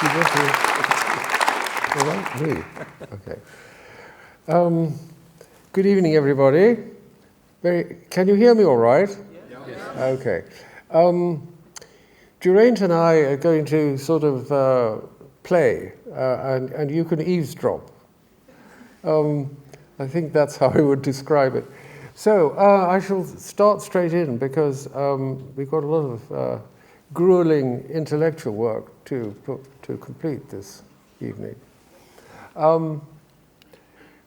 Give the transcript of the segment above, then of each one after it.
You want to? All right, me. Okay. Good evening, everybody. Can you hear me all right? Yes. Okay. Geraint and I are going to sort of play, and you can eavesdrop. I think that's how I would describe it. So I shall start straight in because we've got a lot of grueling intellectual work to complete this evening.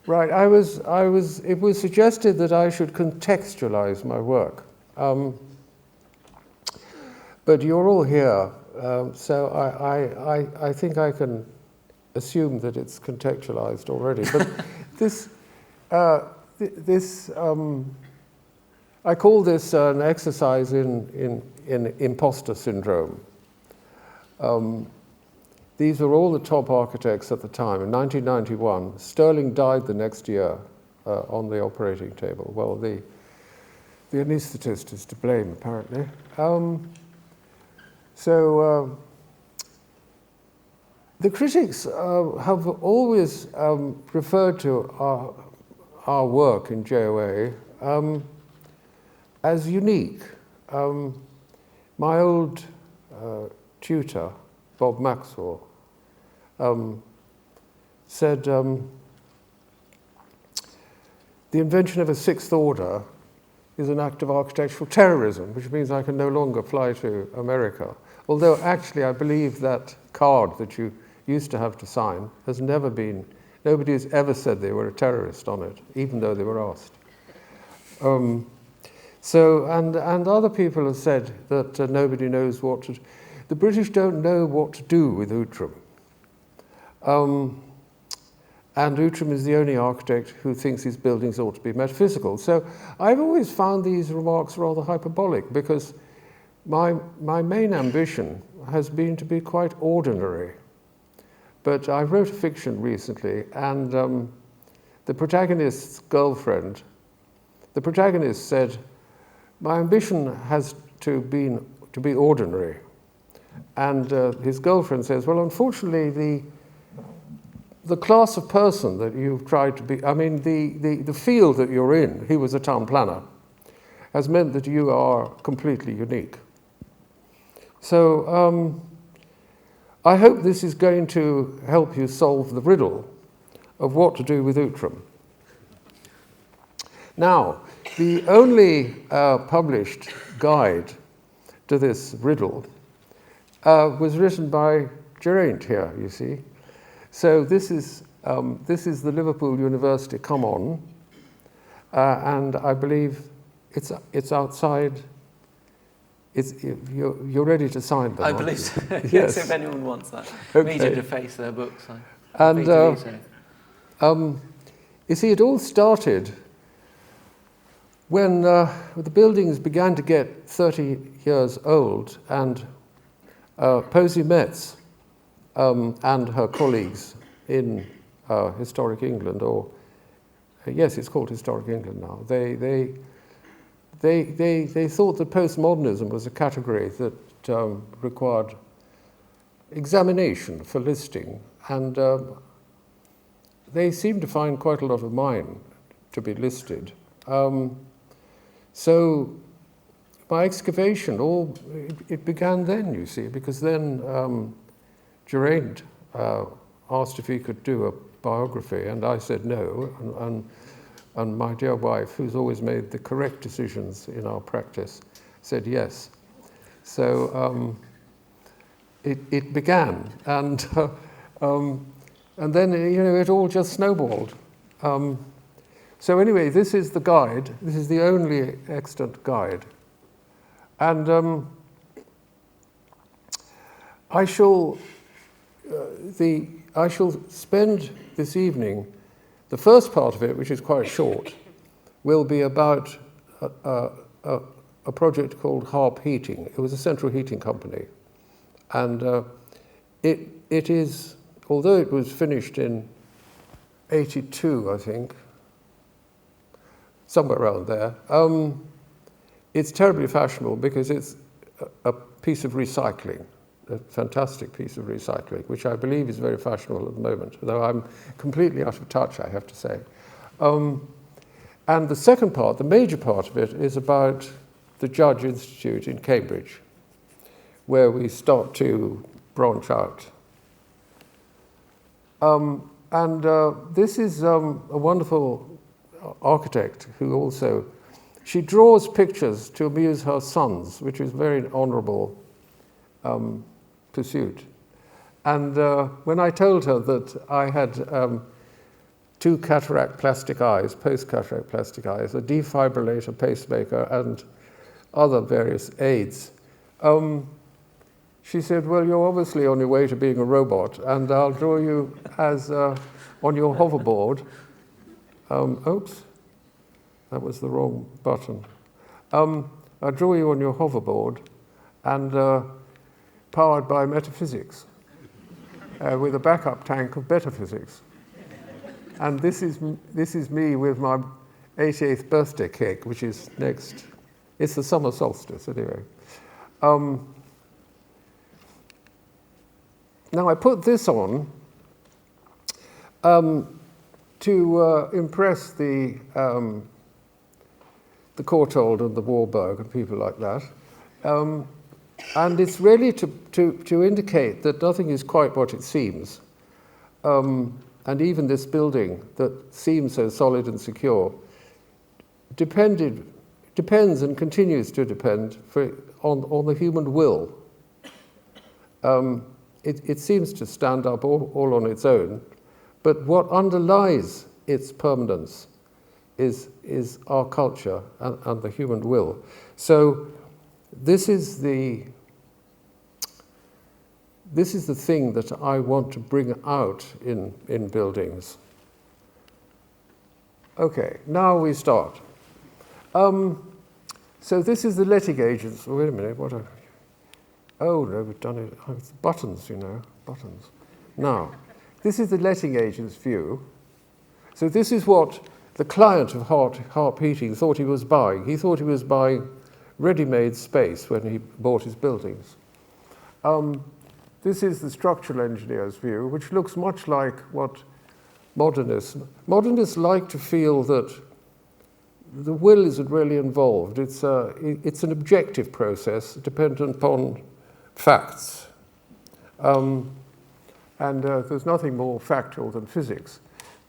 Right, it was suggested that I should contextualize my work. But you're all here, so I think I can assume that it's contextualized already. But I call this an exercise in imposter syndrome. These were all the top architects at the time. In 1991, Stirling died the next year on the operating table. Well, the anaesthetist is to blame, apparently. The critics have always referred to our work in JOA as unique. My old tutor, Bob Maxwell, said the invention of a sixth order is an act of architectural terrorism, which means I can no longer fly to America. Although actually I believe that card that you used to have to sign has never been, nobody has ever said they were a terrorist on it, even though they were asked. And other people have said that nobody knows what to do. The British don't know what to do with Outram. And Outram is the only architect who thinks his buildings ought to be metaphysical. So I've always found these remarks rather hyperbolic because my main ambition has been to be quite ordinary. But I wrote a fiction recently, and the protagonist's girlfriend, the protagonist said, my ambition has to be ordinary. And his girlfriend says, well, unfortunately, the class of person that you've tried to be, I mean, the field that you're in, he was a town planner, has meant that you are completely unique. So I hope this is going to help you solve the riddle of what to do with Outram. Now, the only published guide to this riddle was written by Geraint here, you see. So this is the Liverpool University Come On, and I believe it's outside. You're ready to sign them. I believe so. Yes, Yes. if anyone wants that. Okay. Me to deface their books. And you see, it all started when the buildings began to get 30 years old, and Posy Metz and her colleagues in Historic England, or yes, it's called Historic England now. They thought that postmodernism was a category that required examination for listing, and they seemed to find quite a lot of mine to be listed. So my excavation, it began then, you see, because then Geraint asked if he could do a biography, and I said no, and my dear wife, who's always made the correct decisions in our practice, said yes. So it began, and then it all just snowballed. So anyway, this is the guide. This is the only extant guide, and I shall spend this evening. The first part of it, which is quite short, will be about a project called Harp Heating. It was a central heating company, and it is, although it was finished in 82, I think, somewhere around there, it's terribly fashionable because it's a piece of recycling. a fantastic piece of recycling, which I believe is very fashionable at the moment, though I'm completely out of touch, I have to say. And the second part, the major part of it, is about the Judge Institute in Cambridge, where we start to branch out. This is a wonderful architect who also, she draws pictures to amuse her sons, which is a very honourable pursuit. And when I told her that I had 2 cataract plastic eyes, post-cataract plastic eyes, a defibrillator pacemaker, and other various aids, she said, well, you're obviously on your way to being a robot, and I'll draw you as on your hoverboard. Oops, that was the wrong button. I'll draw you on your hoverboard and powered by metaphysics with a backup tank of metaphysics. And this is me with my 88th birthday cake, which is next. It's the summer solstice, anyway. Now, I put this on to impress the Courtauld and the Warburg and people like that. And it's really to indicate that nothing is quite what it seems. And even this building that seems so solid and secure depends and continues to depend on the human will. It seems to stand up all on its own, but what underlies its permanence is our culture and the human will. So this is the thing that I want to bring out in buildings. Okay, now we start. So this is the letting agents. Oh, wait a minute, oh no, we've done it. Oh, it's buttons, you know, buttons. Now, this is the letting agent's view. So this is what the client of Harp Heating thought he was buying. He thought he was buying ready-made space when he bought his buildings. This is the structural engineer's view, which looks much like what modernists like to feel that the will isn't really involved. It's an objective process dependent upon facts. And there's nothing more factual than physics.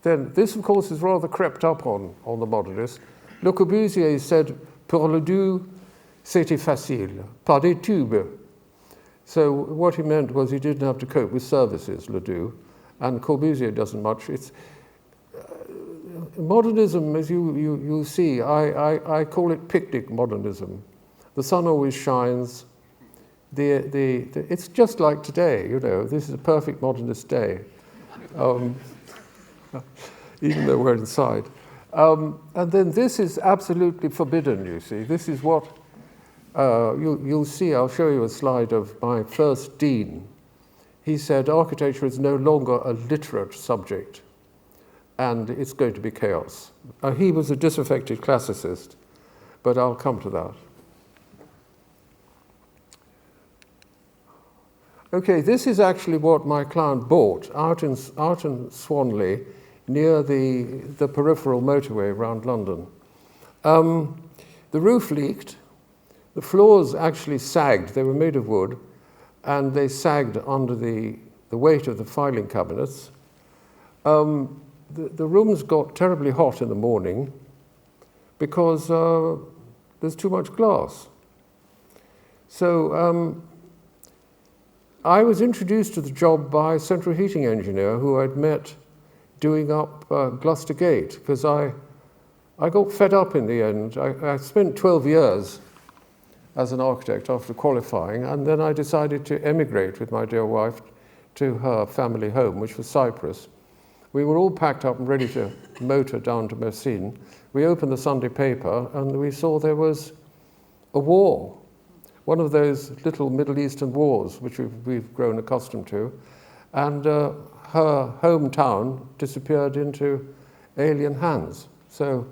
Then this, of course, is rather crept up on the modernists. Le Corbusier said, pour le doux, c'était facile, pas des tubes. So what he meant was he didn't have to cope with services, Ledoux, and Corbusier doesn't much. It's modernism, as you see, I call it picnic modernism. The sun always shines. It's just like today, you know. This is a perfect modernist day, even though we're inside. And then this is absolutely forbidden, you see. This is what you'll see. I'll show you a slide of my first dean. He said architecture is no longer a literate subject, and it's going to be chaos. He was a disaffected classicist, but I'll come to that. Okay, this is actually what my client bought out in Swanley, near the peripheral motorway around London. The roof leaked. The floors actually sagged. They were made of wood, and they sagged under the weight of the filing cabinets. The rooms got terribly hot in the morning because there's too much glass. So I was introduced to the job by a central heating engineer who I'd met doing up Gloucester Gate, because I got fed up in the end. I spent 12 years as an architect after qualifying, and then I decided to emigrate with my dear wife to her family home, which was Cyprus. We were all packed up and ready to motor down to Messine. We opened the Sunday paper, and we saw there was a war, one of those little Middle Eastern wars which we've grown accustomed to, and her hometown disappeared into alien hands. So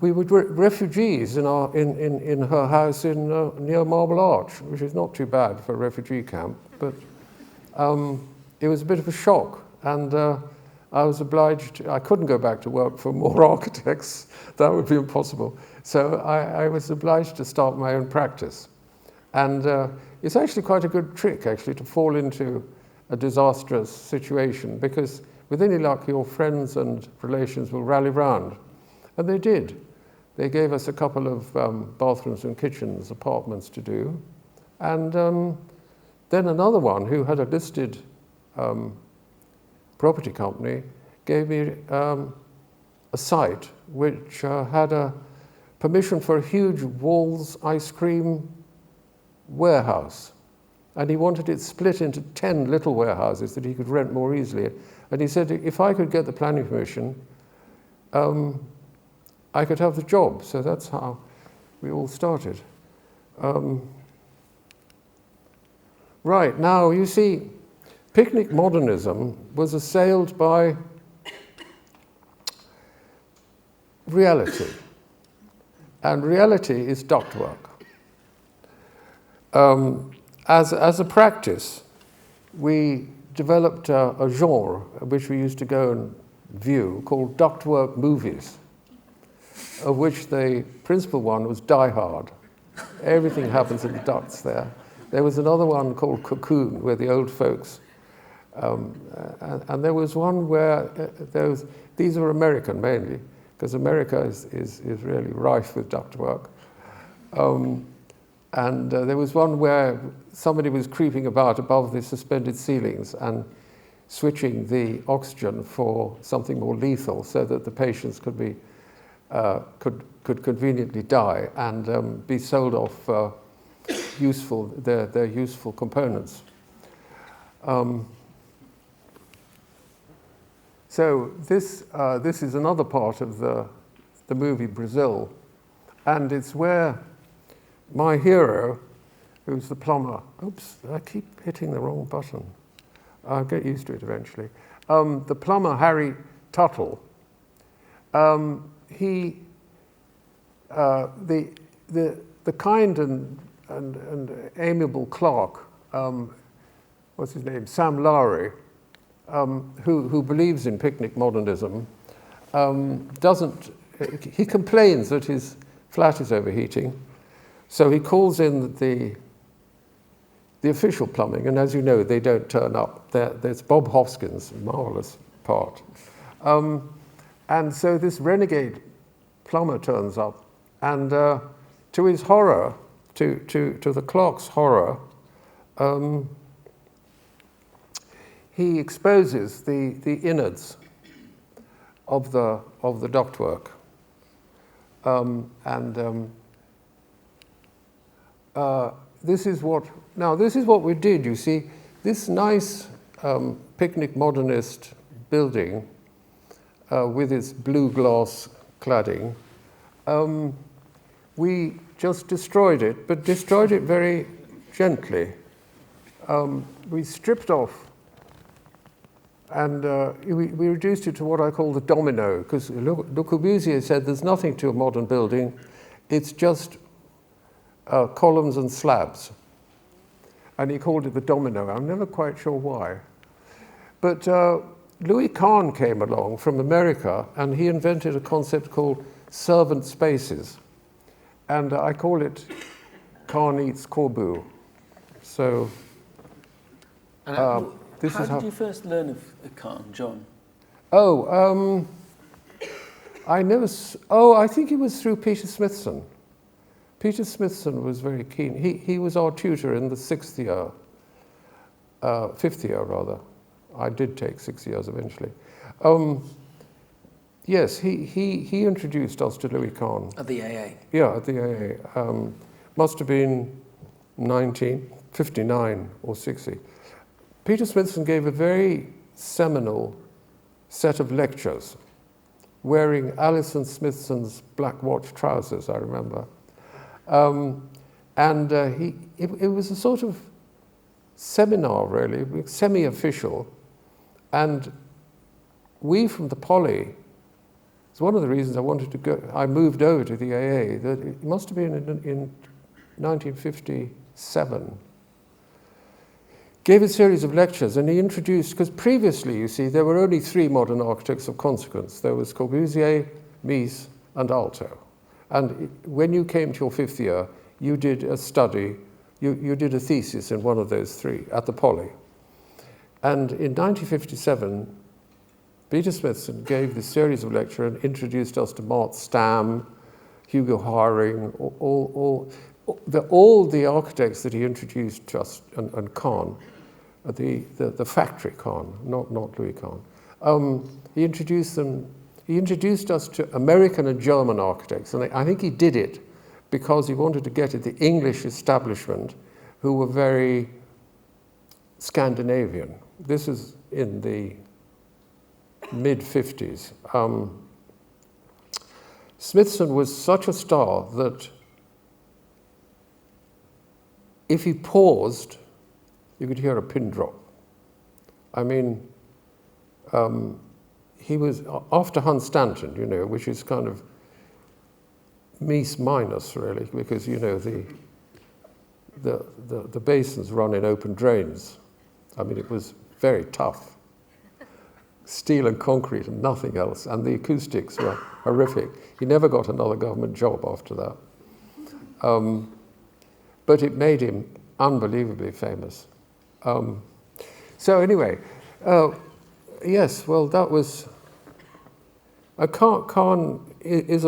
we were refugees in her house near Marble Arch, which is not too bad for a refugee camp, but it was a bit of a shock, and I was obliged, I couldn't go back to work for more architects, that would be impossible. So I was obliged to start my own practice. And it's actually quite a good trick, actually, to fall into a disastrous situation, because with any luck, your friends and relations will rally round. And they did. They gave us a couple of bathrooms and kitchens, apartments to do. And then another one who had a listed property company gave me a site which had a permission for a huge Walls ice cream warehouse. And he wanted it split into 10 little warehouses that he could rent more easily. And he said, if I could get the planning permission, I could have the job. So that's how we all started. Right, now you see, picnic modernism was assailed by reality. And reality is ductwork. As a practice, we developed a genre which we used to go and view called ductwork movies, of which the principal one was Die Hard. Everything happens in the ducts there. There was another one called Cocoon, where the old folks, and there was one where these were American mainly, because America is really rife with ductwork. And there was one where somebody was creeping about above the suspended ceilings and switching the oxygen for something more lethal, so that the patients could be could conveniently die and be sold off their useful components. So this is another part of the movie Brazil, and it's where my hero, who's the plumber, oops, I keep hitting the wrong button. I'll get used to it eventually. The plumber, Harry Tuttle, the kind and amiable clerk, what's his name, Sam Lowry, who believes in picnic modernism, he complains that his flat is overheating, so he calls in the official plumbing, and as you know, they don't turn up. There's Bob Hoskins, marvelous part. And so this renegade plumber turns up, and to his horror, to the clerk's horror, he exposes the innards of the ductwork, this is what we did. You see, this nice picnic modernist building with its blue glass cladding, we just destroyed it, but destroyed it very gently. We stripped off, and we reduced it to what I call the domino, because Le Corbusier said there's nothing to a modern building, it's just columns and slabs. And he called it the domino. I'm never quite sure why. But Louis Kahn came along from America, and he invented a concept called servant spaces. And I call it Kahn eats Corbu. So this is how did you first learn of Kahn, John? I think it was through Peter Smithson. Peter Smithson was very keen. He was our tutor in the fifth year rather. I did take 6 years eventually. Yes, he introduced us to Louis Kahn. At the AA? Yeah, at the AA. Must have been 1959 or 60. Peter Smithson gave a very seminal set of lectures wearing Alison Smithson's black watch trousers, I remember. It was a sort of seminar, really, semi-official, and we from the Poly It's one of the reasons I wanted to go. I moved over to the AA. That it must have been in 1957. Gave a series of lectures, and he introduced, because previously, you see, there were only 3 modern architects of consequence. There was Corbusier, Mies, and Aalto. And when you came to your 5th year, you did a study, you did a thesis in one of those 3 at the Poly. And in 1957, Peter Smithson gave this series of lectures and introduced us to Mart Stam, Hugo Haring, all the architects that he introduced to us, and Kahn, the factory Kahn, not Louis Kahn. He introduced us to American and German architects, and I think he did it because he wanted to get at the English establishment, who were very Scandinavian. This is in the mid-50s. Smithson was such a star that if he paused, you could hear a pin drop. I mean, he was after Hans Stanton, you know, which is kind of Mies minus, really, because, you know, the basins run in open drains. I mean, it was very tough. Steel and concrete and nothing else, and the acoustics were horrific. He never got another government job after that. But it made him unbelievably famous. So anyway, yes, well, that was... Kahn is he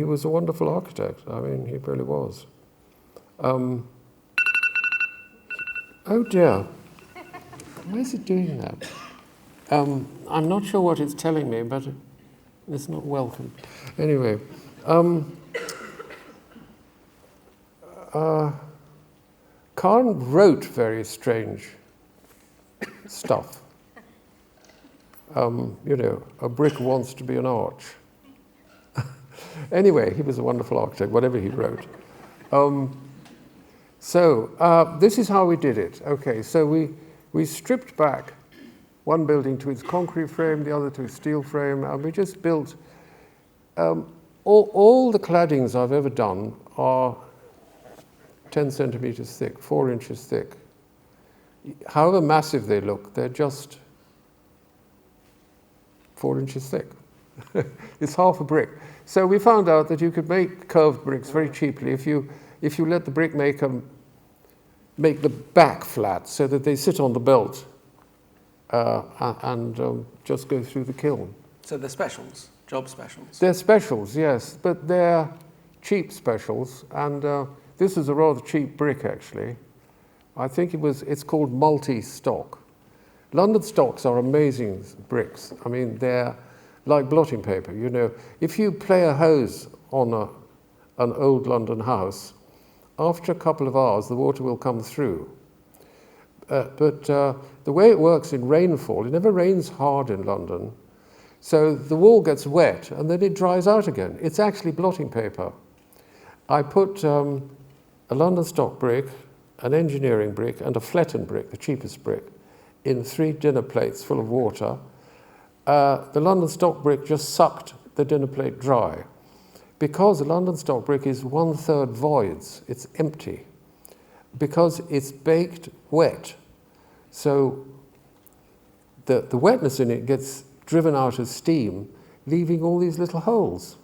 was a wonderful architect. I mean, he really was. Oh dear, why is it doing that? I'm not sure what it's telling me, but it's not welcome. Anyway, Kahn wrote very strange stuff. You know, a brick wants to be an arch. Anyway, he was a wonderful architect, whatever he wrote. This is how we did it. Okay, so we stripped back one building to its concrete frame, the other to its steel frame, and we just built... all the claddings I've ever done are 10 centimeters thick, 4 inches thick. However massive they look, they're just 4 inches thick. It's half a brick. So we found out that you could make curved bricks very cheaply if you let the brick maker make the back flat so that they sit on the belt and just go through the kiln. So they're specials, job specials? They're specials, yes, but they're cheap specials, and this is a rather cheap brick, actually. I think it's called multi-stock. London stocks are amazing bricks. I mean, they're like blotting paper, you know. If you play a hose on an old London house, after a couple of hours, the water will come through. But the way it works in rainfall, it never rains hard in London, so the wall gets wet and then it dries out again. It's actually blotting paper. I put a London stock brick, an engineering brick, and a Fletton brick, the cheapest brick, in 3 dinner plates full of water. The London stock brick just sucked the dinner plate dry. Because the London stock brick is 1/3 voids, it's empty. Because it's baked wet. So the wetness in it gets driven out as steam, leaving all these little holes.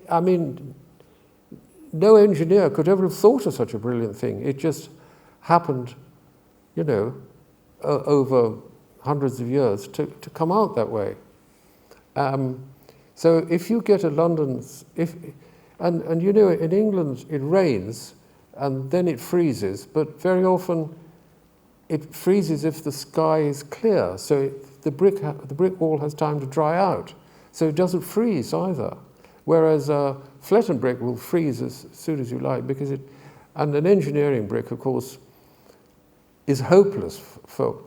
I mean, no engineer could ever have thought of such a brilliant thing. It just happened, you know, over hundreds of years to come out that way. So if you get a London, and you know, in England it rains and then it freezes, but very often it freezes if the sky is clear, so the brick wall has time to dry out, so it doesn't freeze either. Whereas a Fletton brick will freeze as soon as you like, and an engineering brick, of course, is hopeless for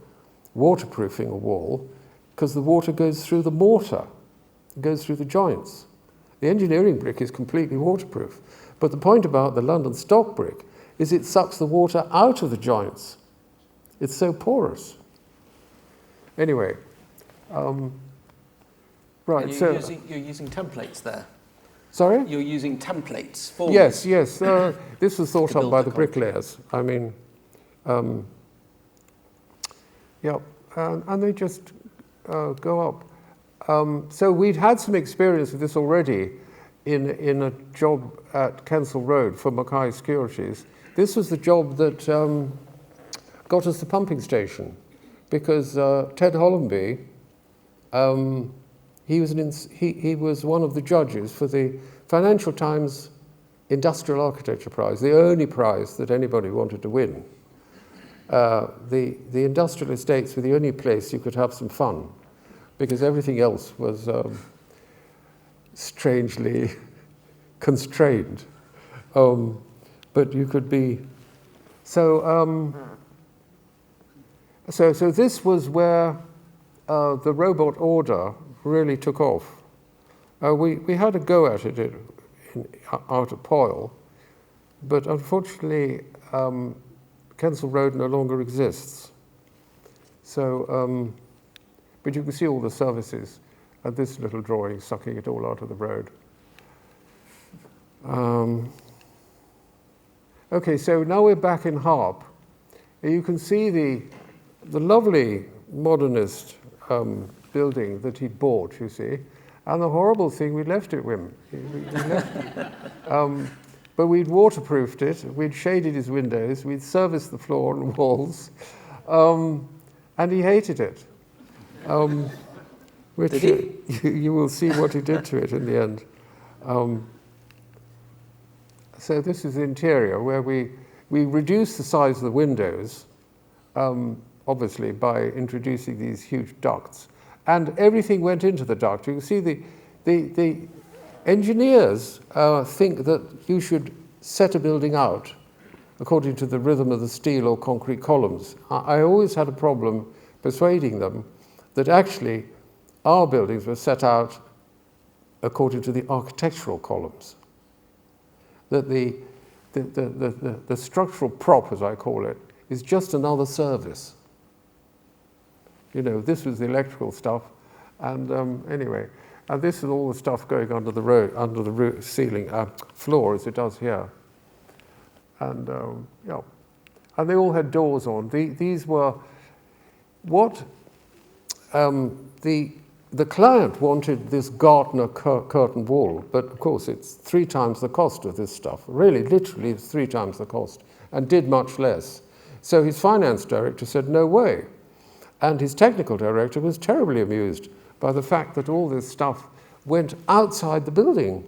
waterproofing a wall because the water goes through the mortar, it goes through the joints. The engineering brick is completely waterproof, but the point about the London stock brick is it sucks the water out of the joints. It's so porous. Anyway, Right, And so... you're using templates there. Sorry? You're using templates for Yes, yes. This was thought To up build by the the bricklayers. I mean, yeah, and they just go up. So we'd had some experience with this already in a job at Kensal Road for Mackay Securities. This was the job that got us the pumping station, because Ted Hollenby, he was one of the judges for the Financial Times Industrial Architecture Prize, the only prize that anybody wanted to win. The industrial estates were the only place you could have some fun, because everything else was strangely constrained. But you could be... So this was where the robot order really took off. We had a go at it out at Poyle, but unfortunately Kensal Road no longer exists. So, but you can see all the services and this little drawing sucking it all out of the road. Okay, so now we're back in Harp. You can see the lovely modernist building that he bought, you see, and the horrible thing, we left it with him. We left it. But we'd waterproofed it, we'd shaded his windows, we'd serviced the floor and walls, and he hated it. Which Did he? You will see what he did to it in the end. So this is the interior, where we reduced the size of the windows, obviously by introducing these huge ducts. And everything went into the duct. You can see the engineers think that you should set a building out according to the rhythm of the steel or concrete columns. I always had a problem persuading them that actually our buildings were set out according to the architectural columns. That the structural prop, as I call it, is just another service. You know, this was the electrical stuff, and anyway, and this is all the stuff going under the road, under the roof, ceiling, floor, as it does here. And yeah, and they all had doors on. These were what the client wanted, this Gartner curtain wall, but of course it's 3 times the cost of this stuff. Really, literally, it's 3 times the cost, and did much less. So his finance director said, no way. And his technical director was terribly amused by the fact that all this stuff went outside the building,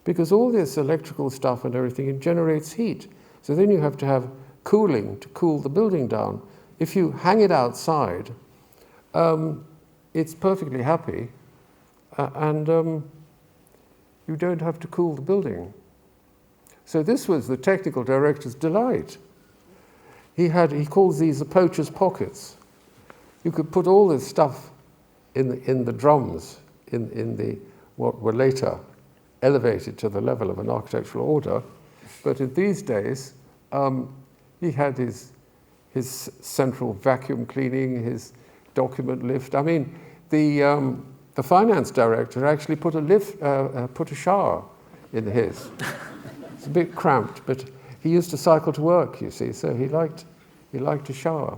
because all this electrical stuff and everything, it generates heat. So then you have to have cooling to cool the building down. If you hang it outside, it's perfectly happy, and you don't have to cool the building. So this was the technical director's delight. He calls these the poacher's pockets. You could put all this stuff in the drums, in the what were later elevated to the level of an architectural order. But in these days, he had his central vacuum cleaning, his document lift. I mean, the finance director actually put a shower in his. It's a bit cramped, but he used to cycle to work, you see, so he liked to shower.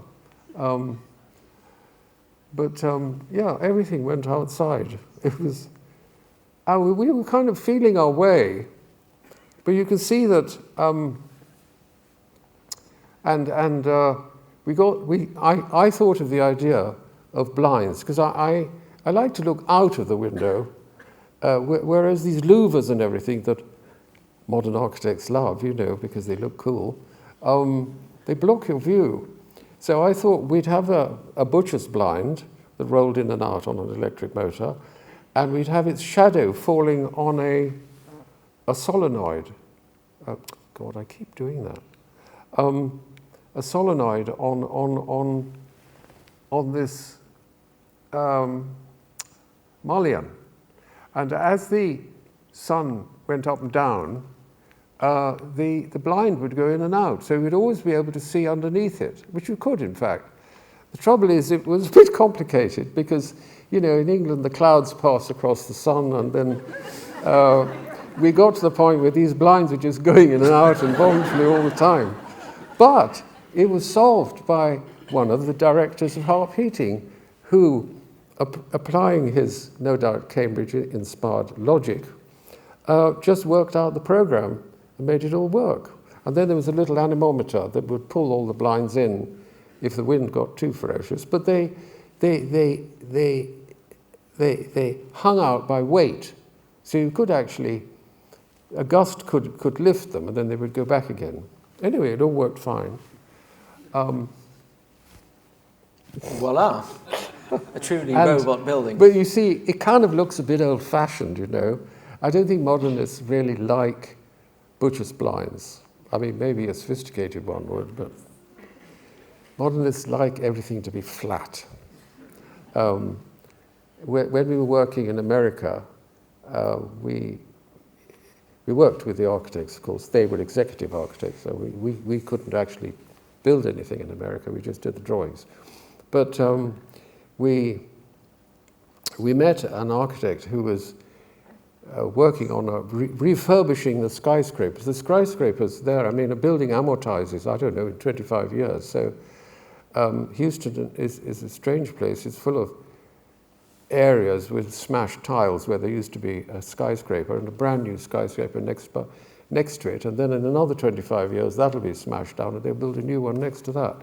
But yeah, everything went outside. It was, we were kind of feeling our way, but you can see that, I thought of the idea of blinds, because I like to look out of the window, whereas these louvers and everything that modern architects love, you know, because they look cool, they block your view. So I thought we'd have a butcher's blind that rolled in and out on an electric motor, and we'd have its shadow falling on a solenoid. Oh, God, I keep doing that. A solenoid on this mullion. And as the sun went up and down, the blind would go in and out, so we'd always be able to see underneath it, which you could, in fact. The trouble is, it was a bit complicated because, you know, in England the clouds pass across the sun, and then we got to the point where these blinds were just going in and out involuntarily all the time. But it was solved by one of the directors of Harp Heating, who, applying his, no doubt, Cambridge-inspired logic, just worked out the program and made it all work. And then there was a little anemometer that would pull all the blinds in if the wind got too ferocious. But they hung out by weight. So you could actually, a gust could lift them, and then they would go back again. Anyway, it all worked fine. Voila. A truly robot building. But you see, it kind of looks a bit old-fashioned, you know. I don't think modernists really like butcher's blinds. I mean, maybe a sophisticated one would, but modernists like everything to be flat. When we were working in America, we worked with the architects, of course. They were executive architects, so we couldn't actually build anything in America. We just did the drawings. But we met an architect who was working on refurbishing the skyscrapers. The skyscrapers there, I mean, a building amortizes, I don't know, in 25 years. So Houston is a strange place. It's full of areas with smashed tiles where there used to be a skyscraper and a brand new skyscraper next to it. And then in another 25 years, that'll be smashed down and they'll build a new one next to that.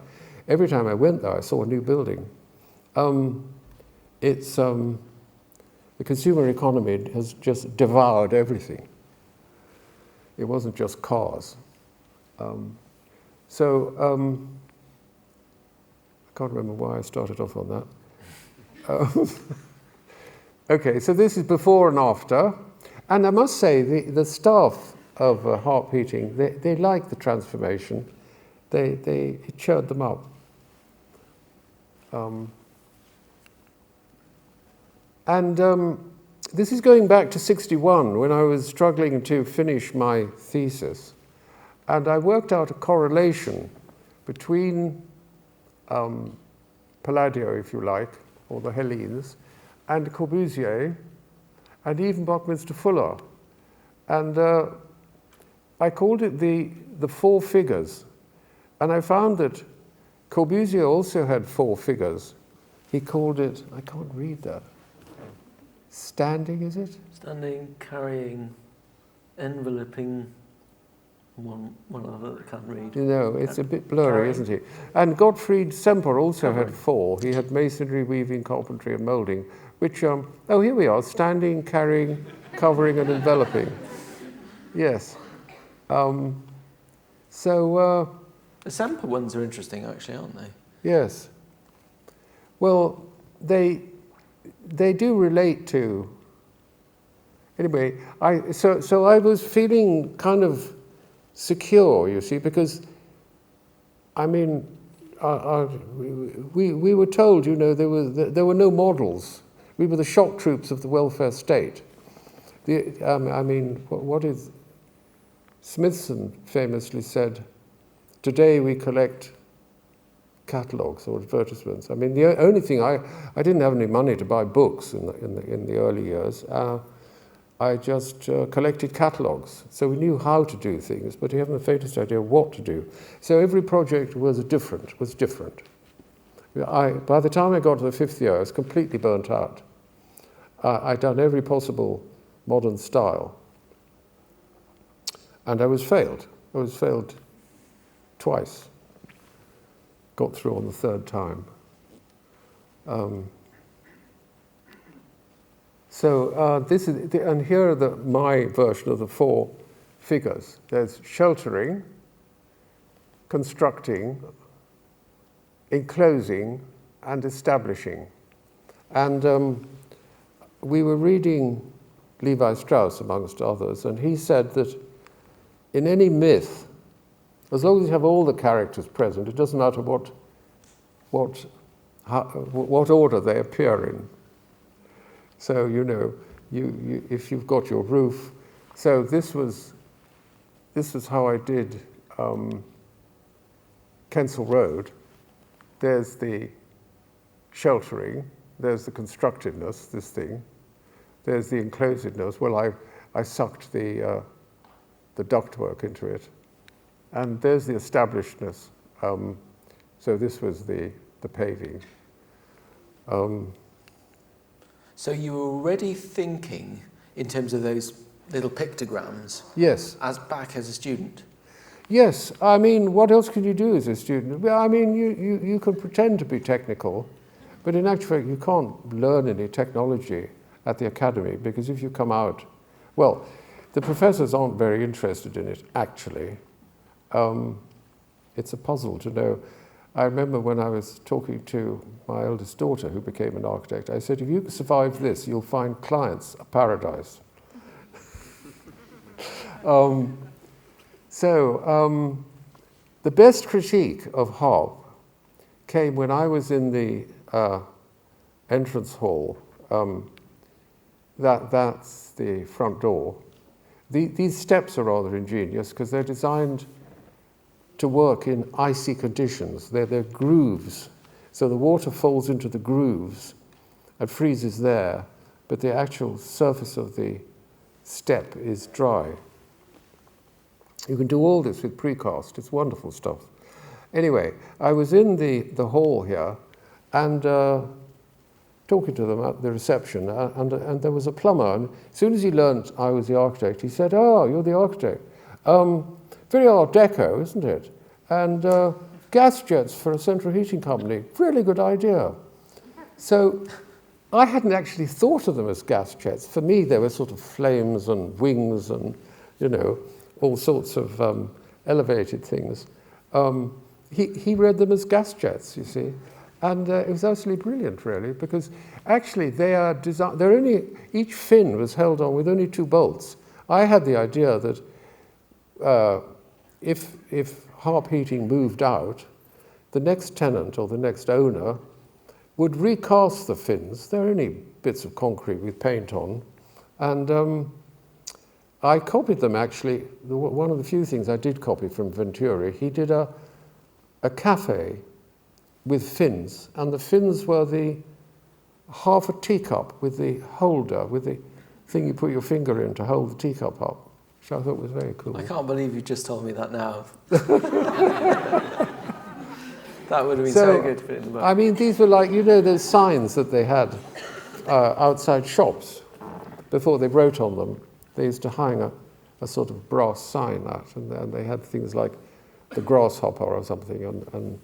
Every time I went there, I saw a new building. The consumer economy has just devoured everything. It wasn't just cars. I can't remember why I started off on that. Okay, so this is before and after. And I must say, the staff of Harp Heating, they like the transformation. It cheered them up. This is going back to 1961, when I was struggling to finish my thesis. And I worked out a correlation between Palladio, if you like, or the Hellenes, and Corbusier, and even Buckminster Fuller. And I called it the four figures. And I found that Corbusier also had four figures. He called it, I can't read that. Standing, is it? Standing, carrying, enveloping, one other that I can't read. You know, it's a bit blurry, Carrying. isn't it? And Gottfried Semper also had four. He had masonry, weaving, carpentry, and moulding, which, here we are, standing, carrying, covering, and enveloping. Yes. The Semper ones are interesting, actually, aren't they? Yes. Well, they do relate to. Anyway, so I was feeling kind of secure, you see, because I mean, we were told, you know, there were no models. We were the shock troops of the welfare state. I mean, what is Smithson famously said? Today we collect catalogues or advertisements. I mean, the only thing I didn't have any money to buy books in the early years. I just collected catalogues. So we knew how to do things, but we haven't the faintest idea what to do. So every project was different. By the time I got to the fifth year, I was completely burnt out. I'd done every possible modern style. And I was failed. I was failed twice. Got through on the third time. This is, and here are my version of the four figures. There's sheltering, constructing, enclosing, and establishing. And we were reading Levi Strauss, amongst others, and he said that in any myth, as long as you have all the characters present, it doesn't matter what order they appear in. So, you know, if you've got your roof. So this was how I did Kensal Road. There's the sheltering. There's the constructedness, this thing. There's the enclosedness. Well, I sucked the ductwork into it. And there's the establishedness. So this was the paving. So you were already thinking in terms of those little pictograms? Yes. Back as a student? Yes. I mean, what else can you do as a student? Well, I mean, you can pretend to be technical, but in actual fact, you can't learn any technology at the academy, because if you come out, well, the professors aren't very interested in it, actually. It's a puzzle to know. I remember when I was talking to my eldest daughter, who became an architect, I said, if you survive this, you'll find clients a paradise. The best critique of Harp came when I was in the entrance hall. That's the front door. These steps are rather ingenious because they're designed to work in icy conditions. They're grooves. So the water falls into the grooves and freezes there, but the actual surface of the step is dry. You can do all this with precast. It's wonderful stuff. Anyway, I was in the hall here and talking to them at the reception, and there was a plumber. And as soon as he learnt I was the architect, he said, "Oh, you're the architect. Very Art Deco, isn't it? And gas jets for a central heating company. Really good idea." So I hadn't actually thought of them as gas jets. For me, they were sort of flames and wings and, you know, all sorts of elevated things. He read them as gas jets, you see. And it was absolutely brilliant, really, because actually they are designed, each fin was held on with only 2 bolts. I had the idea that if Harp Heating moved out, the next tenant or the next owner would recast the fins. They're only bits of concrete with paint on. And I copied them, actually. One of the few things I did copy from Venturi, he did a cafe with fins, and the fins were the half a teacup with the holder, with the thing you put your finger in to hold the teacup up, which I thought was very cool. I can't believe you just told me that now. That would have been so good to put in the book. I mean, these were like, you know, those signs that they had outside shops before they wrote on them. They used to hang a sort of brass sign out, and they had things like the grasshopper or something, and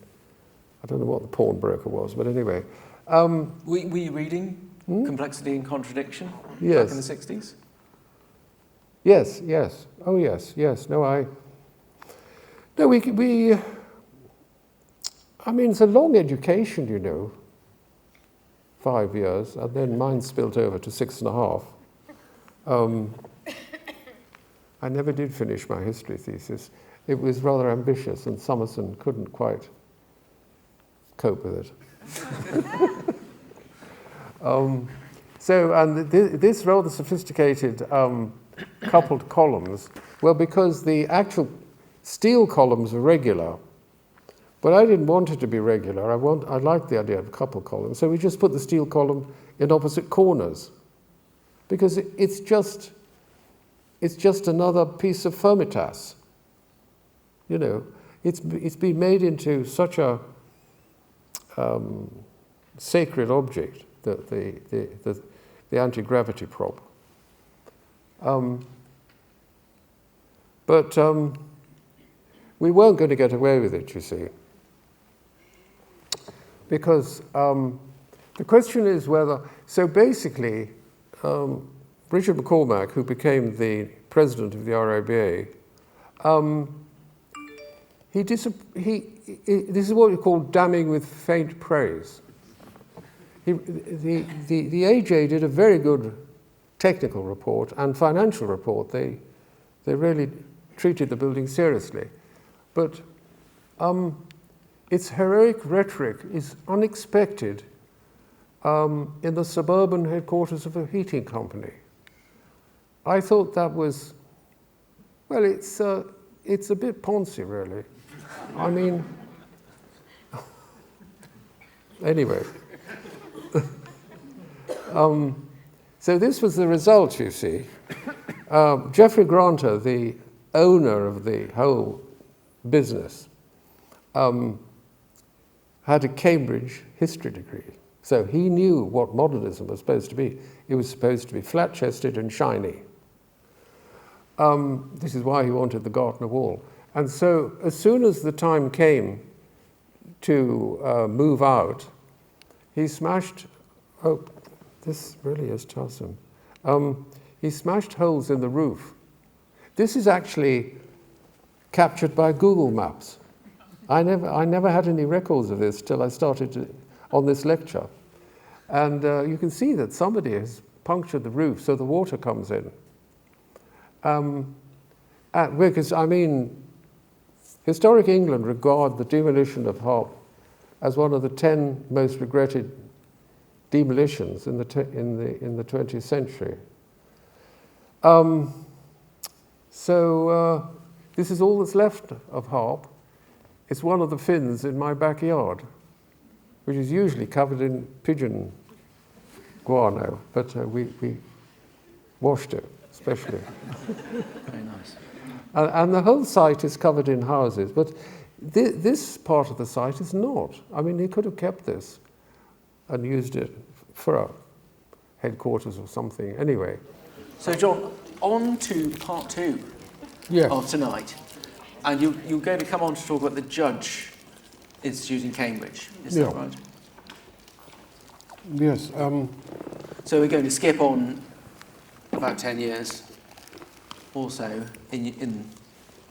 I don't know what the pawnbroker was, but anyway. Were you reading Complexity and Contradiction yes. back in the 60s? Yes, yes. Oh, yes, yes. No, I mean, it's a long education, you know, 5 years, and then mine spilt over to 6.5. I never did finish my history thesis. It was rather ambitious, and Summerson couldn't quite cope with it. This rather sophisticated coupled columns, well, because the actual steel columns are regular, but I didn't want it to be regular. I liked the idea of coupled columns, so we just put the steel column in opposite corners, because it's just another piece of Fermitas. You know, it's been made into such a sacred object, the anti-gravity prop. But we weren't going to get away with it, you see, because the question is whether. So basically, Richard McCormack, who became the president of the RIBA, this is what we call damning with faint praise. The AJ did a very good technical report and financial report. They really treated the building seriously. But its heroic rhetoric is unexpected in the suburban headquarters of a heating company. I thought that was, well, it's a bit poncy, really. I mean, anyway. So this was the result, you see. Geoffrey Granter, the owner of the whole business, had a Cambridge history degree. So he knew what modernism was supposed to be. It was supposed to be flat-chested and shiny. This is why he wanted the Gartner Wall. And so as soon as the time came to move out, he smashed, oh, this really is tiresome. He smashed holes in the roof. This is actually captured by Google Maps. I never had any records of this till I started on this lecture. And you can see that somebody has punctured the roof so the water comes in. Because, I mean, historic England regard the demolition of Harp as one of the 10 most regretted demolitions in the 20th century. This is all that's left of Harp. It's one of the fins in my backyard, which is usually covered in pigeon guano, but we washed it, especially. Very nice. And the whole site is covered in houses, but this part of the site is not. I mean, he could have kept this and used it for a headquarters or something. Anyway. So, John, on to part 2 of tonight. And you're going to come on to talk about the Judge Institute in Cambridge. Is that right? Yes. So we're going to skip on about 10 years or so in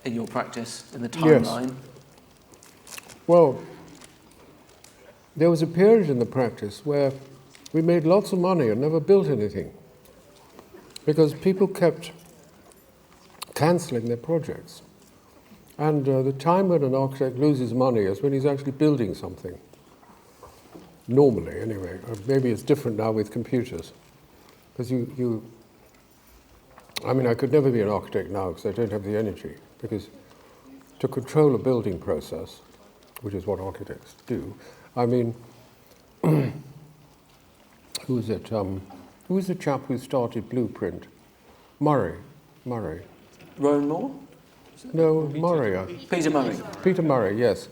your practice, in the timeline. Yes. Well, there was a period in the practice where we made lots of money and never built anything because people kept cancelling their projects. And the time when an architect loses money is when he's actually building something. Normally, anyway. Maybe it's different now with computers. Because I mean, I could never be an architect now because I don't have the energy. Because to control a building process, which is what architects do, I mean, who is it? Who was the chap who started Blueprint? Murray. Rowan Moore? No, Murray. Peter Murray. Peter Murray, yes.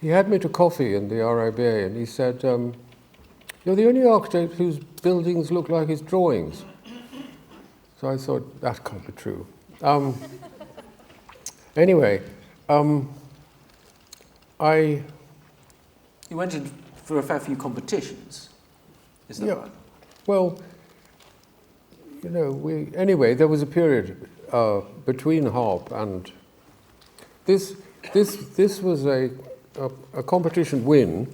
He had me to coffee in the RIBA and he said, you're the only architect whose buildings look like his drawings. So I thought, that can't be true. Anyway, You went in for a fair few competitions, is that right? Well, you know, anyway, there was a period between Harp and this was a competition win.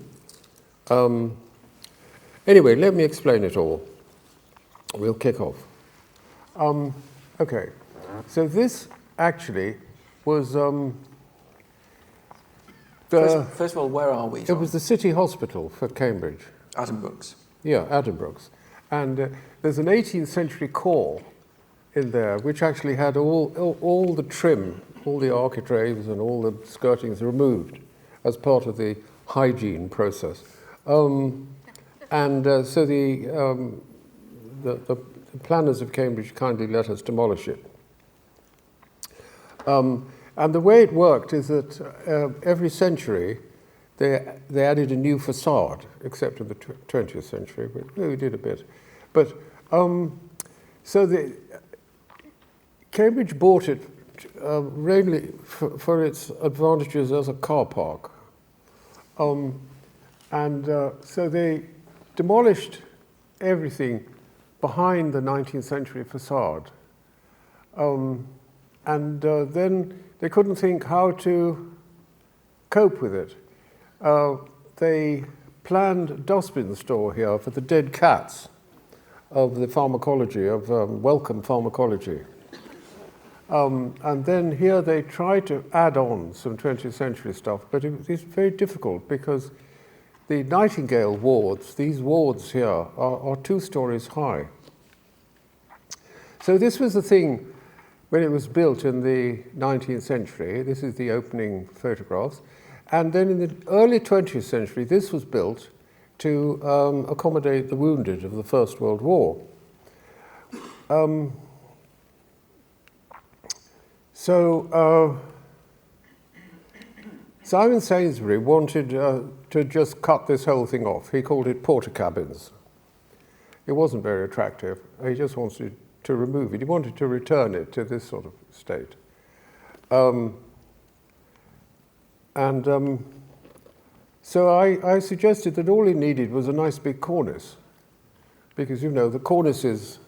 Anyway, let me explain it all. We'll kick off. Okay, so this actually was First of all, where are we? It was the City Hospital for Cambridge. Addenbrooke's. Yeah, Addenbrooke's. And there's an 18th century core in there which actually had all the trim, all the architraves and all the skirtings removed as part of the hygiene process. So the planners of Cambridge kindly let us demolish it. And the way it worked is that every century they added a new facade, except in the 20th century, but we did a bit. But so Cambridge bought it mainly for its advantages as a car park. So they demolished everything behind the 19th century facade. Then they couldn't think how to cope with it. They planned a dustbin store here for the dead cats of the pharmacology, of Wellcome pharmacology. And then here they tried to add on some 20th century stuff, but it's very difficult because the Nightingale Wards, these wards here, are 2 stories high. So this was the thing when it was built in the 19th century. This is the opening photographs. And then in the early 20th century, this was built, to accommodate the wounded of the First World War. Simon Sainsbury wanted to just cut this whole thing off. He called it porter cabins. It wasn't very attractive. He just wanted to remove it. He wanted to return it to this sort of state. So I suggested that all he needed was a nice big cornice, because, you know, the cornices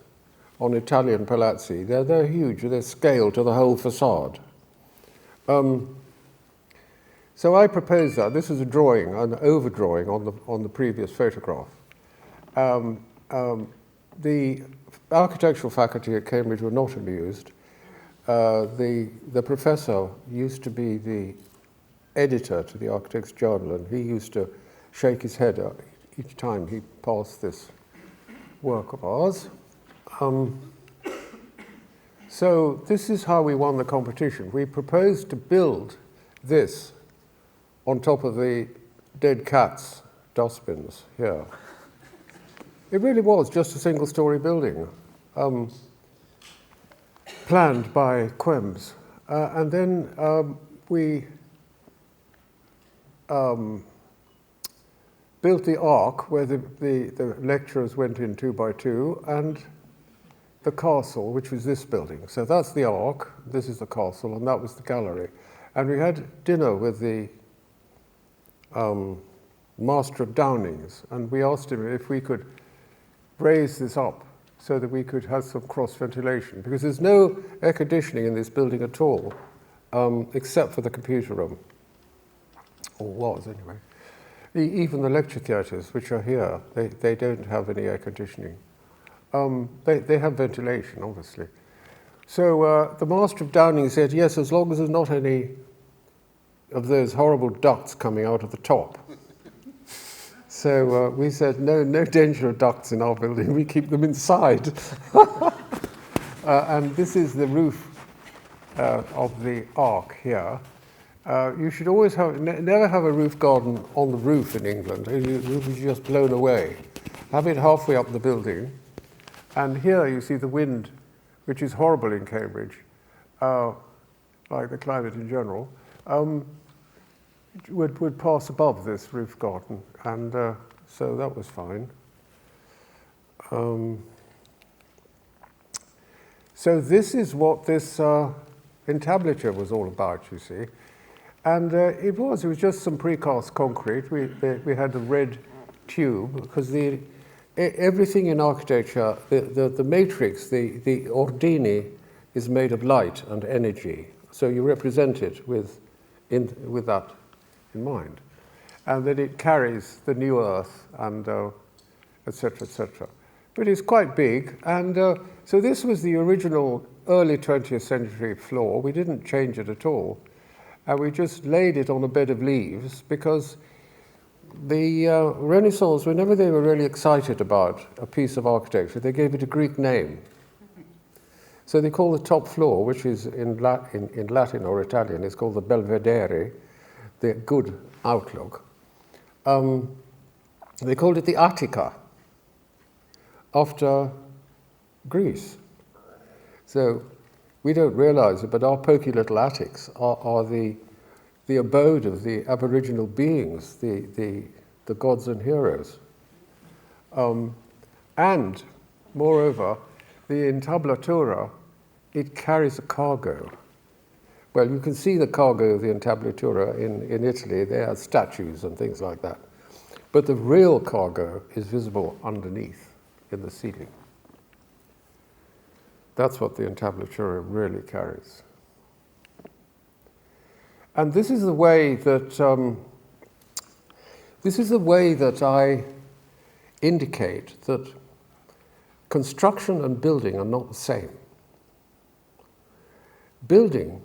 on Italian palazzi, they're huge, they're scaled to the whole facade. So I proposed that. This is a drawing, an overdrawing on the previous photograph. The architectural faculty at Cambridge were not amused. The professor used to be the editor to the Architects' Journal, and he used to shake his head each time he passed this work of ours. So this is how we won the competition. We proposed to build this on top of the dead cats dustbins here. It really was just a single-story building, planned by Quems. And then we built the ark where the lecturers went in 2 by 2, and the castle, which was this building. So that's the ark, this is the castle, and that was the gallery. And we had dinner with the Master of Downings, and we asked him if we could raise this up so that we could have some cross ventilation, because there's no air conditioning in this building at all, except for the computer room, or was anyway. Even the lecture theatres, which are here, they don't have any air conditioning. They have ventilation, obviously. So the Master of Downing said, yes, as long as there's not any of those horrible ducts coming out of the top. So we said, no danger of ducts in our building, we keep them inside. And this is the roof of the ark here. You should always never have a roof garden on the roof in England. You'll be just blown away. Have it halfway up the building. And here you see the wind, which is horrible in Cambridge, like the climate in general, would pass above this roof garden. And so that was fine. So this is what this entablature was all about, you see. And it was just some precast concrete. We had a red tube, because everything in architecture, the matrix, the ordini, is made of light and energy. So you represent it with that in mind. And then it carries the new earth, and et cetera, et cetera. But it's quite big. And so this was the original early 20th century floor. We didn't change it at all. And we just laid it on a bed of leaves, because the Renaissance, whenever they were really excited about a piece of architecture, they gave it a Greek name. So they call the top floor, which is in Latin or Italian, it's called the Belvedere, the good outlook. They called it the Attica, after Greece. So we don't realize it, but our poky little attics are the abode of the aboriginal beings, the gods and heroes. And, moreover, the entablatura, it carries a cargo. Well, you can see the cargo of the entablatura in Italy. They have statues and things like that. But the real cargo is visible underneath in the ceiling. That's what the entablatura really carries. And this is the way that I indicate that construction and building are not the same. Building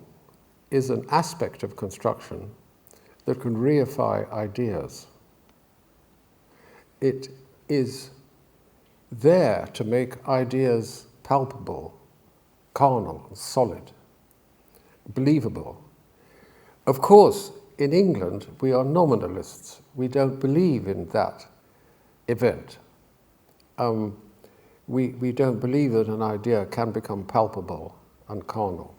is an aspect of construction that can reify ideas. It is there to make ideas palpable, carnal, solid, believable. Of course, in England, we are nominalists. We don't believe in that event. We don't believe that an idea can become palpable and carnal.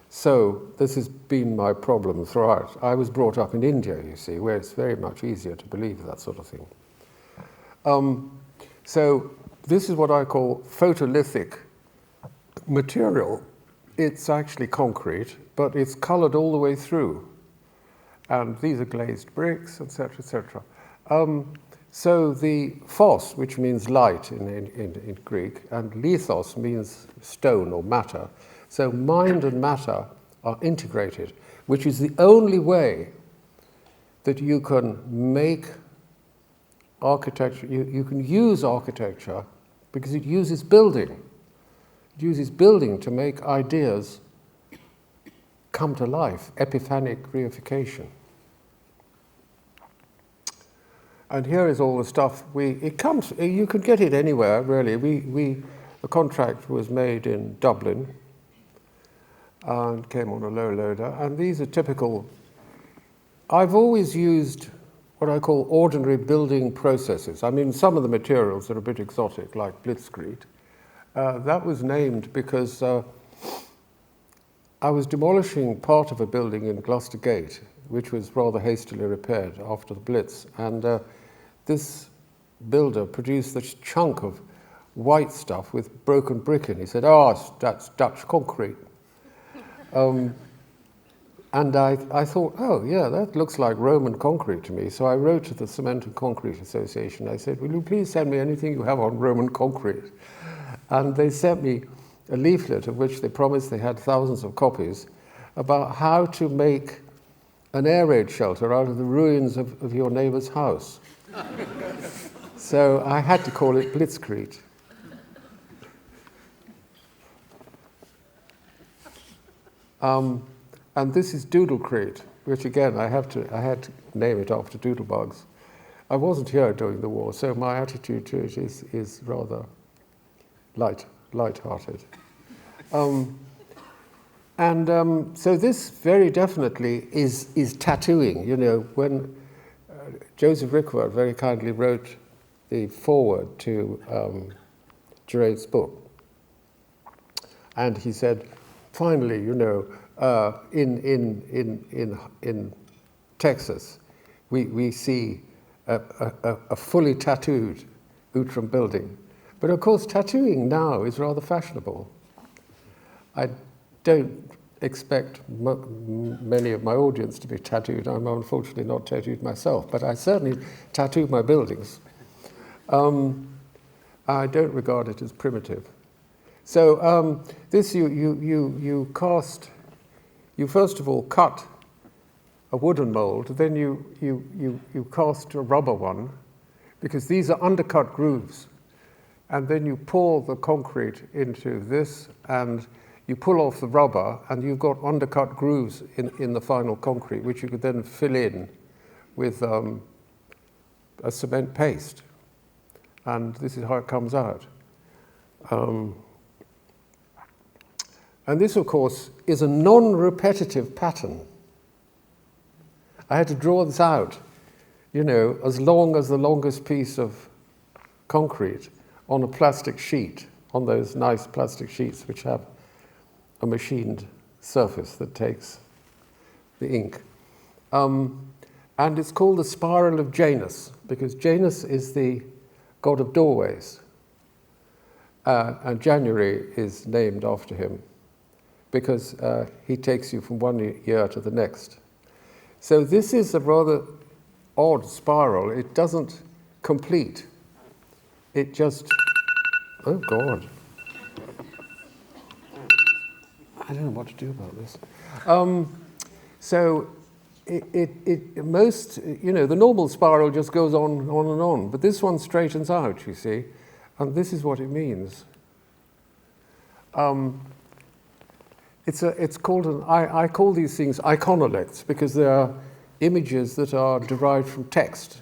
So this has been my problem throughout. I was brought up in India, you see, where it's very much easier to believe that sort of thing. So this is what I call photolithic material. It's actually concrete, but it's colored all the way through. And these are glazed bricks, etc., etc. So the phos, which means light in Greek, and lithos means stone or matter. So mind and matter are integrated, which is the only way that you can make architecture, you can use architecture because it uses building. It uses building to make ideas come to life, epiphanic reification. And here is all the stuff you could get it anywhere, really. The contract was made in Dublin and came on a low loader. And these are typical. I've always used what I call ordinary building processes. I mean, some of the materials are a bit exotic, like blitzcrete. That was named because I was demolishing part of a building in Gloucester Gate, which was rather hastily repaired after the Blitz. And this builder produced this chunk of white stuff with broken brick in. He said, that's Dutch concrete. And I thought, oh, yeah, that looks like Roman concrete to me. So I wrote to the Cement and Concrete Association. I said, will you please send me anything you have on Roman concrete? And they sent me a leaflet of which they promised they had thousands of copies about how to make an air raid shelter out of the ruins of your neighbour's house. So I had to call it blitzcrete. And this is doodlecrete, which again I had to name it after doodlebugs. I wasn't here during the war, so my attitude to it is rather light-hearted. So this very definitely is tattooing. You know, when Joseph Rickword very kindly wrote the foreword to Geraint's book, and he said, finally, you know, in Texas, we see a fully tattooed Outram building. But of course, tattooing now is rather fashionable. I don't expect many of my audience to be tattooed. I'm unfortunately not tattooed myself, but I certainly tattoo my buildings. I don't regard it as primitive. So this you first of all cut a wooden mold, then you cast a rubber one, because these are undercut grooves, and then you pour the concrete into this, and you pull off the rubber, and you've got undercut grooves in the final concrete, which you could then fill in with a cement paste, and this is how it comes out. And this, of course, is a non-repetitive pattern. I had to draw this out, you know, as long as the longest piece of concrete on a plastic sheet, on those nice plastic sheets which have a machined surface that takes the ink. And it's called the Spiral of Janus, because Janus is the god of doorways. And January is named after him, because he takes you from one year to the next. So this is a rather odd spiral. It doesn't complete. It just, oh God. I don't know what to do about this. So most, you know, the normal spiral just goes on and on, but this one straightens out, you see, and this is what it means. It's called I call these things iconolects because they are images that are derived from text.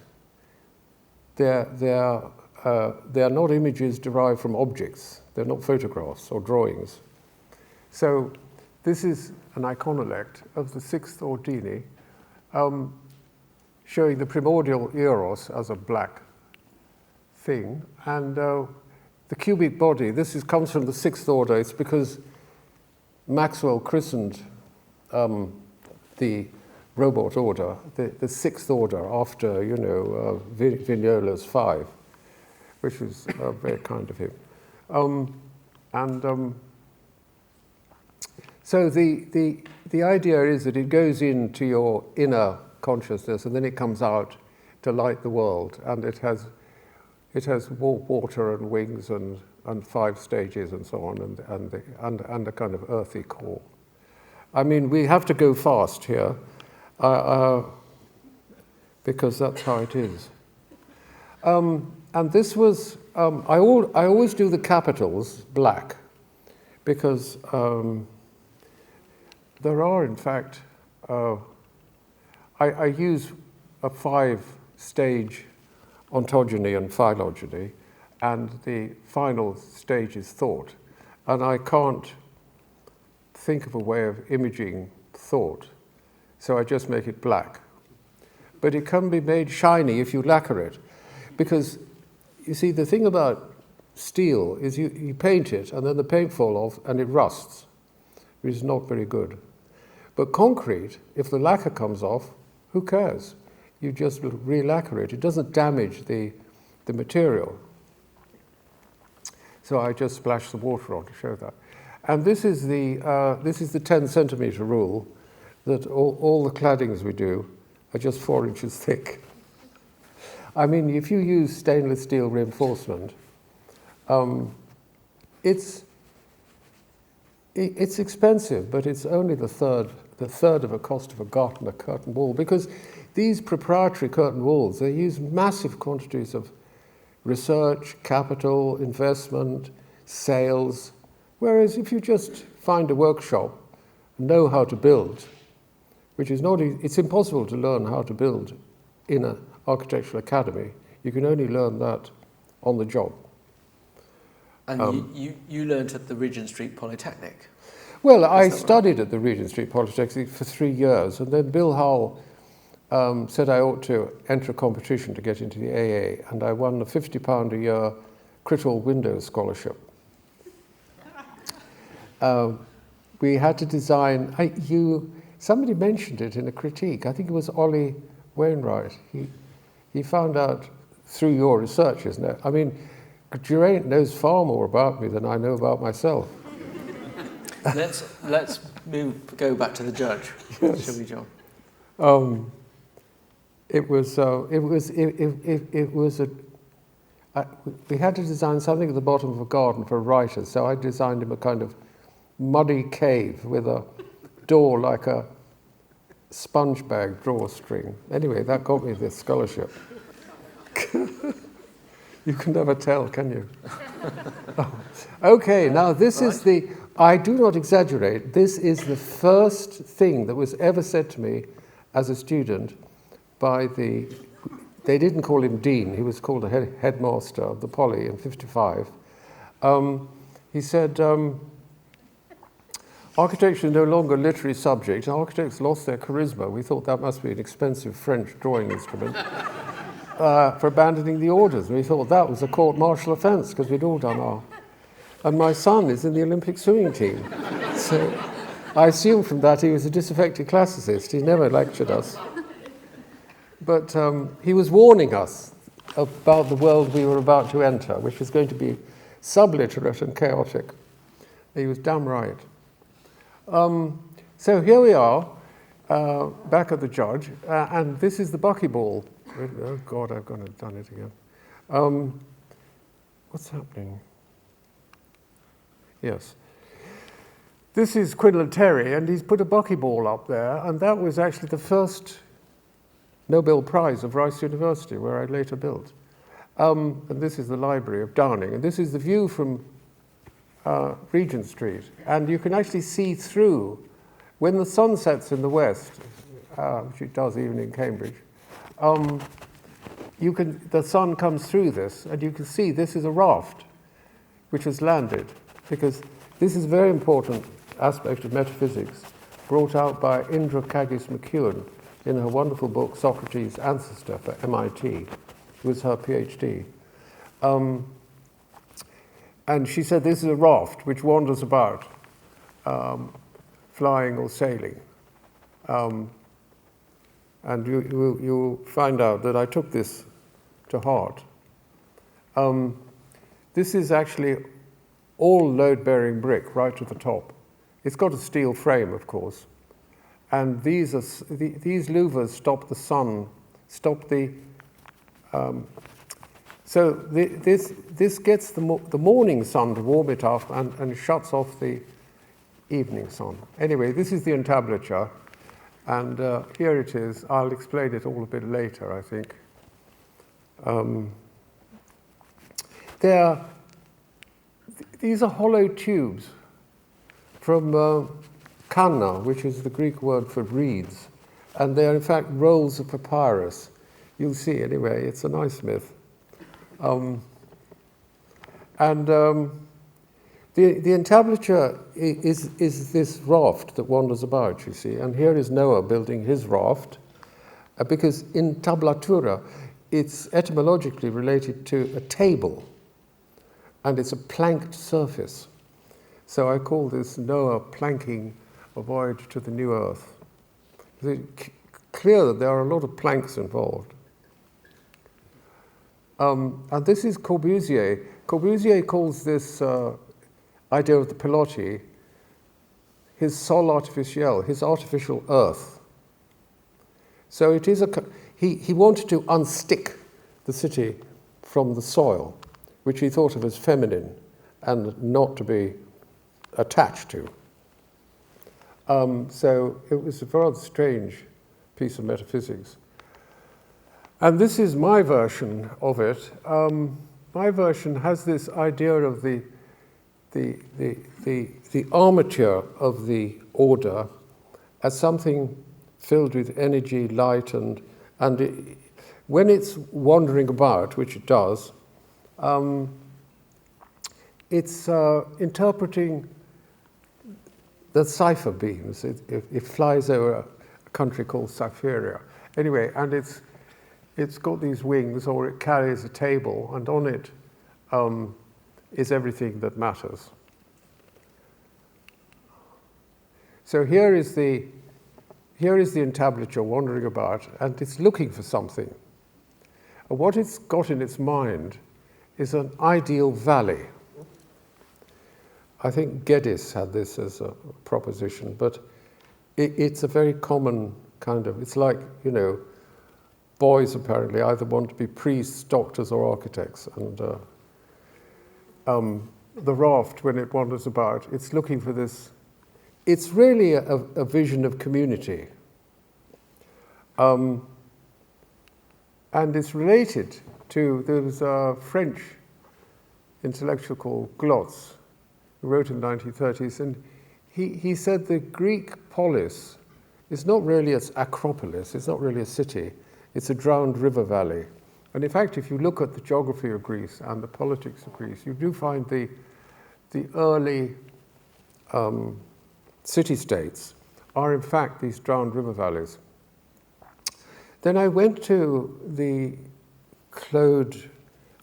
They are not images derived from objects. They're not photographs or drawings. So this is an iconolect of the 6th Ordini, showing the primordial eros as a black thing, and the cubic body. This comes from the sixth order. It's because Maxwell christened the robot order the sixth order after, Vignola's five, which was very kind of him. So the idea is that it goes into your inner consciousness and then it comes out to light the world, and it has water and wings and 5 stages and so on, and a kind of earthy core. I mean, we have to go fast here because that's how it is. And this was, I always do the capitals black because there are, in fact, I use a 5-stage ontogeny and phylogeny, and the final stage is thought. And I can't think of a way of imaging thought, so I just make it black. But it can be made shiny if you lacquer it, because you see, the thing about steel is you paint it and then the paint falls off and it rusts, which is not very good. But concrete, if the lacquer comes off, who cares? You just re-lacquer it. It doesn't damage the material. So I just splash some water on to show that. And this is the 10 centimeter rule, that all the claddings we do are just 4 inches thick. I mean, if you use stainless steel reinforcement, it's expensive, but it's only the third of a cost of a Gartner curtain wall, because these proprietary curtain walls, they use massive quantities of research, capital, investment, sales, whereas if you just find a workshop, know how to build, which is not, it's impossible to learn how to build in an architectural academy. You can only learn that on the job. And you learnt at the Regent Street Polytechnic? Well, I studied at the Regent Street Polytechnic for 3 years, and then Bill Hull said I ought to enter a competition to get into the AA, and I won a £50 a year Crittall Windows Scholarship. We had to design, somebody mentioned it in a critique, I think it was Ollie Wainwright. He found out through your research, isn't it? I mean, Geraint knows far more about me than I know about myself. Let's go back to the judge, yes. Shall we, John? We had to design something at the bottom of a garden for writers, so I designed him a kind of muddy cave with a door like a sponge bag drawstring. Anyway, that got me this scholarship. You can never tell, can you? Okay, now this is I do not exaggerate, this is the first thing that was ever said to me as a student by they didn't call him Dean, he was called a headmaster of the Poly in 55. He said, architecture is no longer a literary subject, architects lost their charisma. We thought that must be an expensive French drawing instrument. For abandoning the orders. And we thought that was a court-martial offence because we'd all done our... And my son is in the Olympic swimming team. So I assumed from that he was a disaffected classicist. He never lectured us. But he was warning us about the world we were about to enter, which was going to be subliterate and chaotic. He was damn right. So here we are, back at the judge, and this is the buckyball. Oh God, I've gone and done it again. What's happening? Yes. This is Quinlan Terry, and he's put a buckyball up there, and that was actually the first Nobel Prize of Rice University, where I later built. And this is the Library of Downing, and this is the view from Regent Street, and you can actually see through, when the sun sets in the west, which it does even in Cambridge, the sun comes through this, and you can see this is a raft which has landed, because this is a very important aspect of metaphysics brought out by Indra Cagus McEwen in her wonderful book, Socrates' Ancestor, for MIT. It was her PhD. And she said this is a raft which wanders about, flying or sailing. And you'll find out that I took this to heart. This is actually all load-bearing brick right to the top. It's got a steel frame, of course. And these louvers stop the sun, so this gets the morning sun to warm it up and shuts off the evening sun. Anyway, this is the entablature, and here it is. I'll explain it all a bit later, I think. These are hollow tubes from kanna, which is the Greek word for reeds, and they are in fact rolls of papyrus. You'll see anyway, it's a nice myth. The entablature is this raft that wanders about, you see, and here is Noah building his raft, because in tablatura, it's etymologically related to a table, and it's a planked surface. So I call this Noah planking a voyage to the new earth. It's clear that there are a lot of planks involved. And this is Corbusier. Corbusier calls this idea of the pilotis his sol artificiel, his artificial earth. So it is he wanted to unstick the city from the soil, which he thought of as feminine and not to be attached to. So it was a rather strange piece of metaphysics. And this is my version of it. My version has this idea of the armature of the order as something filled with energy, light, and when it's wandering about, which it does, it's interpreting the cipher beams. It flies over a country called Cytherea. Anyway, and it's got these wings, or it carries a table, and on it is everything that matters. So here is the entablature wandering about, and it's looking for something. And what it's got in its mind is an ideal valley. I think Geddes had this as a proposition, but it's a very common kind of, it's like, boys apparently either want to be priests, doctors, or architects. And the raft, when it wanders about, it's looking for this. It's really a vision of community. And it's related to, there was a French intellectual called Glotz, who wrote in the 1930s, and he said the Greek polis is not really an acropolis, it's not really a city, it's a drowned river valley. And in fact, if you look at the geography of Greece and the politics of Greece, you do find the early city-states are in fact these drowned river valleys. Then I went to the Claude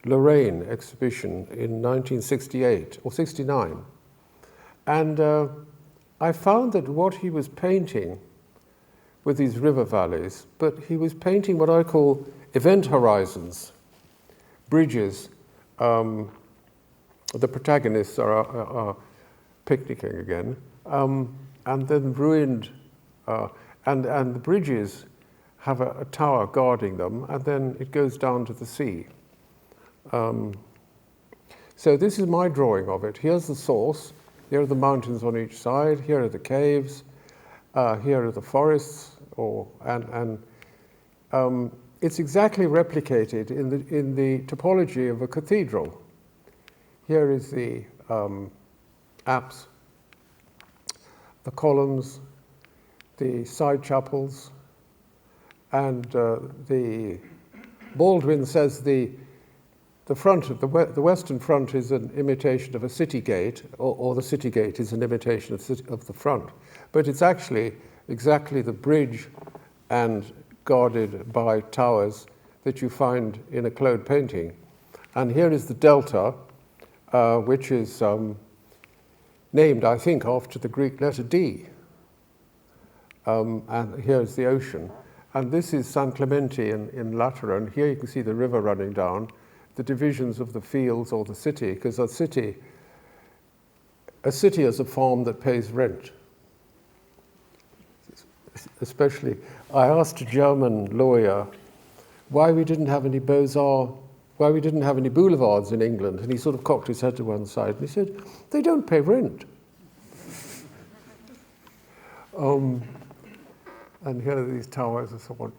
Lorraine exhibition in 1968 or 69, and I found that what he was painting with these river valleys, but he was painting what I call event horizons, bridges. The protagonists are picnicking again, and then ruined, and the bridges have a tower guarding them, and then it goes down to the sea. So this is my drawing of it. Here's the source. Here are the mountains on each side. Here are the caves. Here are the forests. It's exactly replicated in the topology of a cathedral. Here is the apse, the columns, the side chapels, and the Baldwin says the front of the western front is an imitation of a city gate, or the city gate is an imitation of the front, but it's actually exactly the bridge and guarded by towers that you find in a Claude painting. And here is the delta, which is named, I think, after the Greek letter D. And here's the ocean. And this is San Clemente in Lateran. Here you can see the river running down, the divisions of the fields or the city, because a city is a farm that pays rent. Especially, I asked a German lawyer why we didn't have any Beaux-Arts, why we didn't have any boulevards in England, and he sort of cocked his head to one side and he said, they don't pay rent. And here are these towers and so on.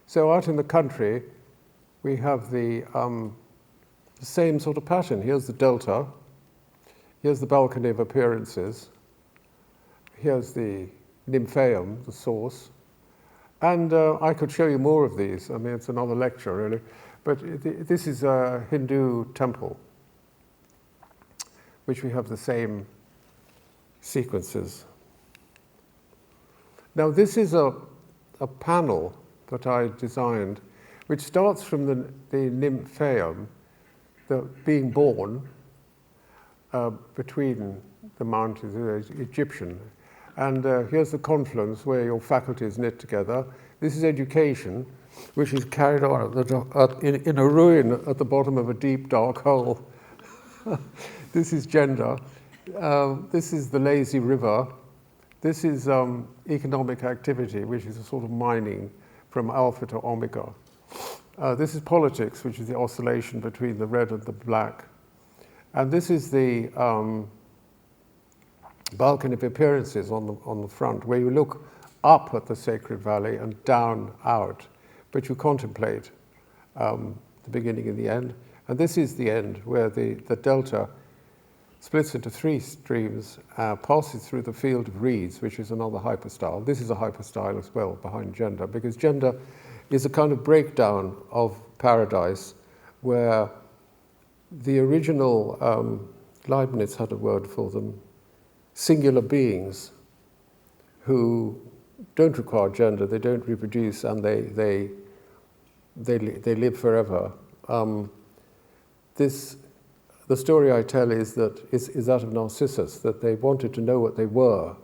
So out in the country, we have the same sort of pattern. Here's the delta. Here's the balcony of appearances. Here's the nymphaeum, the source. And I could show you more of these. I mean, it's another lecture, really. But this is a Hindu temple, which we have the same sequences. Now, this is a panel that I designed, which starts from the nymphaeum, being born between the mountains, Egyptian. And here's the confluence where your faculties knit together. This is education, which is carried on in a ruin at the bottom of a deep, dark hole. This is gender. This is the lazy river. This is economic activity, which is a sort of mining from alpha to omega. This is politics, which is the oscillation between the red and the black. And this is the balcony of appearances on the front, where you look up at the sacred valley and down out, but you contemplate the beginning and the end. And this is the end, where the delta splits into three streams, passes through the field of reeds, which is another hyperstyle. This is a hyperstyle as well, behind gender, because gender is a kind of breakdown of paradise, where the original, Leibniz had a word for them, singular beings who don't require gender, they don't reproduce, and they live forever. The story I tell is that of Narcissus, that they wanted to know what they were,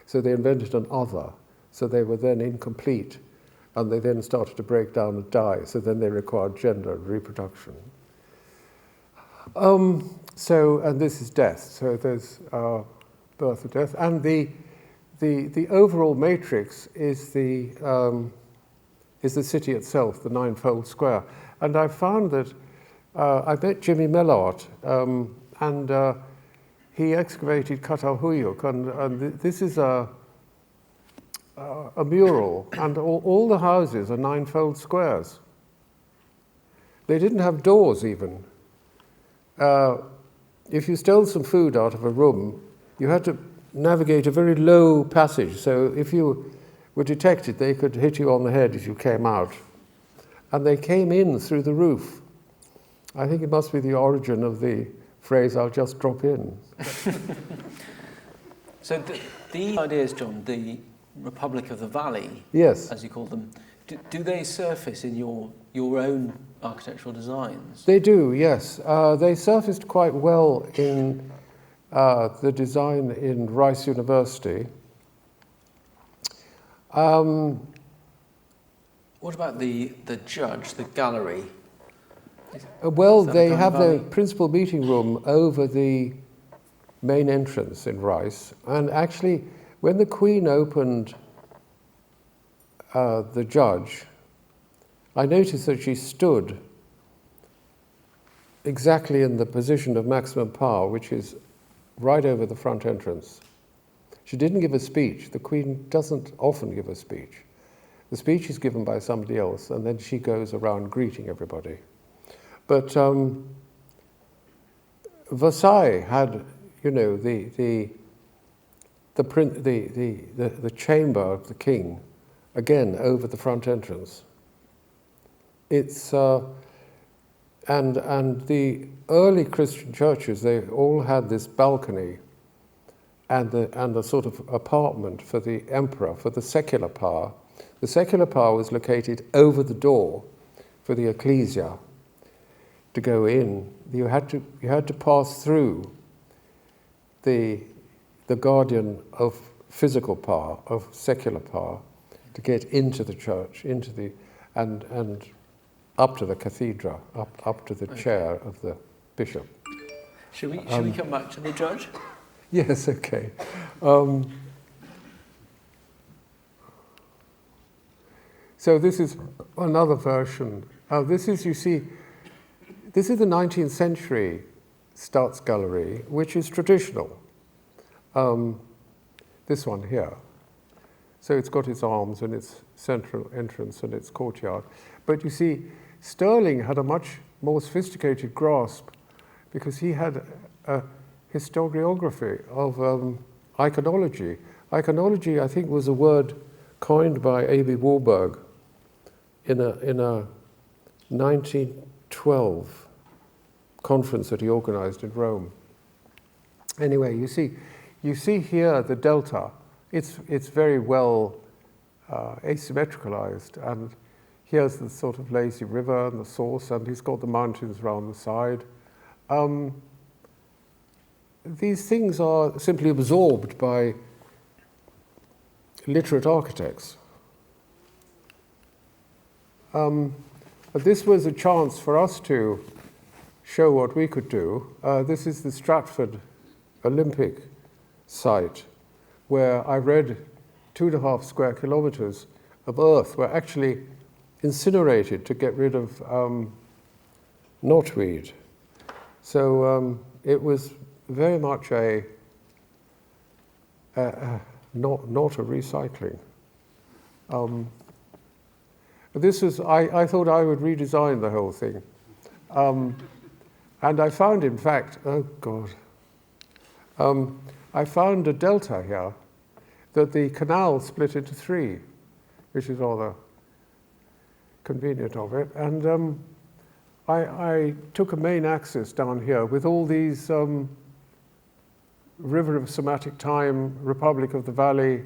so they invented an other, so they were then incomplete, and they then started to break down and die, so then they required gender and reproduction. And this is death, so there's birth and death, and the overall matrix is the city itself, the ninefold square. And I found that I met Jimmy Mellart, and he excavated Catalhuyuk, and this is a mural, and all the houses are ninefold squares. They didn't have doors even. If you stole some food out of a room, you had to navigate a very low passage, so if you were detected, they could hit you on the head as you came out. And they came in through the roof. I think it must be the origin of the phrase, I'll just drop in. So these ideas, John, the Republic of the Valley, yes, as you call them, do they surface in your own architectural designs? They do, yes. They surfaced quite well in the design in Rice University. What about the judge, the gallery? Well, they have their principal meeting room over the main entrance in Rice. And actually, when the Queen opened the judge, I noticed that she stood exactly in the position of maximum power, which is right over the front entrance. She didn't give a speech. The Queen doesn't often give a speech. The speech is given by somebody else, and then she goes around greeting everybody. But Versailles had, the chamber of the king, again over the front entrance. It's and the early Christian churches, they all had this balcony, and the sort of apartment for the emperor, for the secular power. The secular power was located over the door for the ecclesia. To go in, you had to pass through the guardian of physical power, of secular power, to get into the church, and up to the cathedra, up to the chair of the bishop. Should we come back to the judge? Yes, okay. So this is another version. This is the 19th century Stutz Gallery, which is traditional. This one here. So it's got its arms and its central entrance and its courtyard. But you see, Stirling had a much more sophisticated grasp because he had a historiography of iconology. Iconology, I think, was a word coined by A.B. Warburg in a 1912 conference that he organized in Rome. Anyway, you see here the delta. It's very well asymmetricalized, and here's the sort of lazy river and the source, and he's got the mountains around the side. These things are simply absorbed by literate architects. But this was a chance for us to show what we could do. This is the Stratford Olympic site, where I read 2.5 square kilometers of earth were actually incinerated to get rid of knotweed. So it was very much not a recycling. This was, I thought I would redesign the whole thing. And I found, in fact, oh God, I found a delta here that the canal split into 3, which is rather convenient of it. And I took a main axis down here with all these River of Somatic Time, Republic of the Valley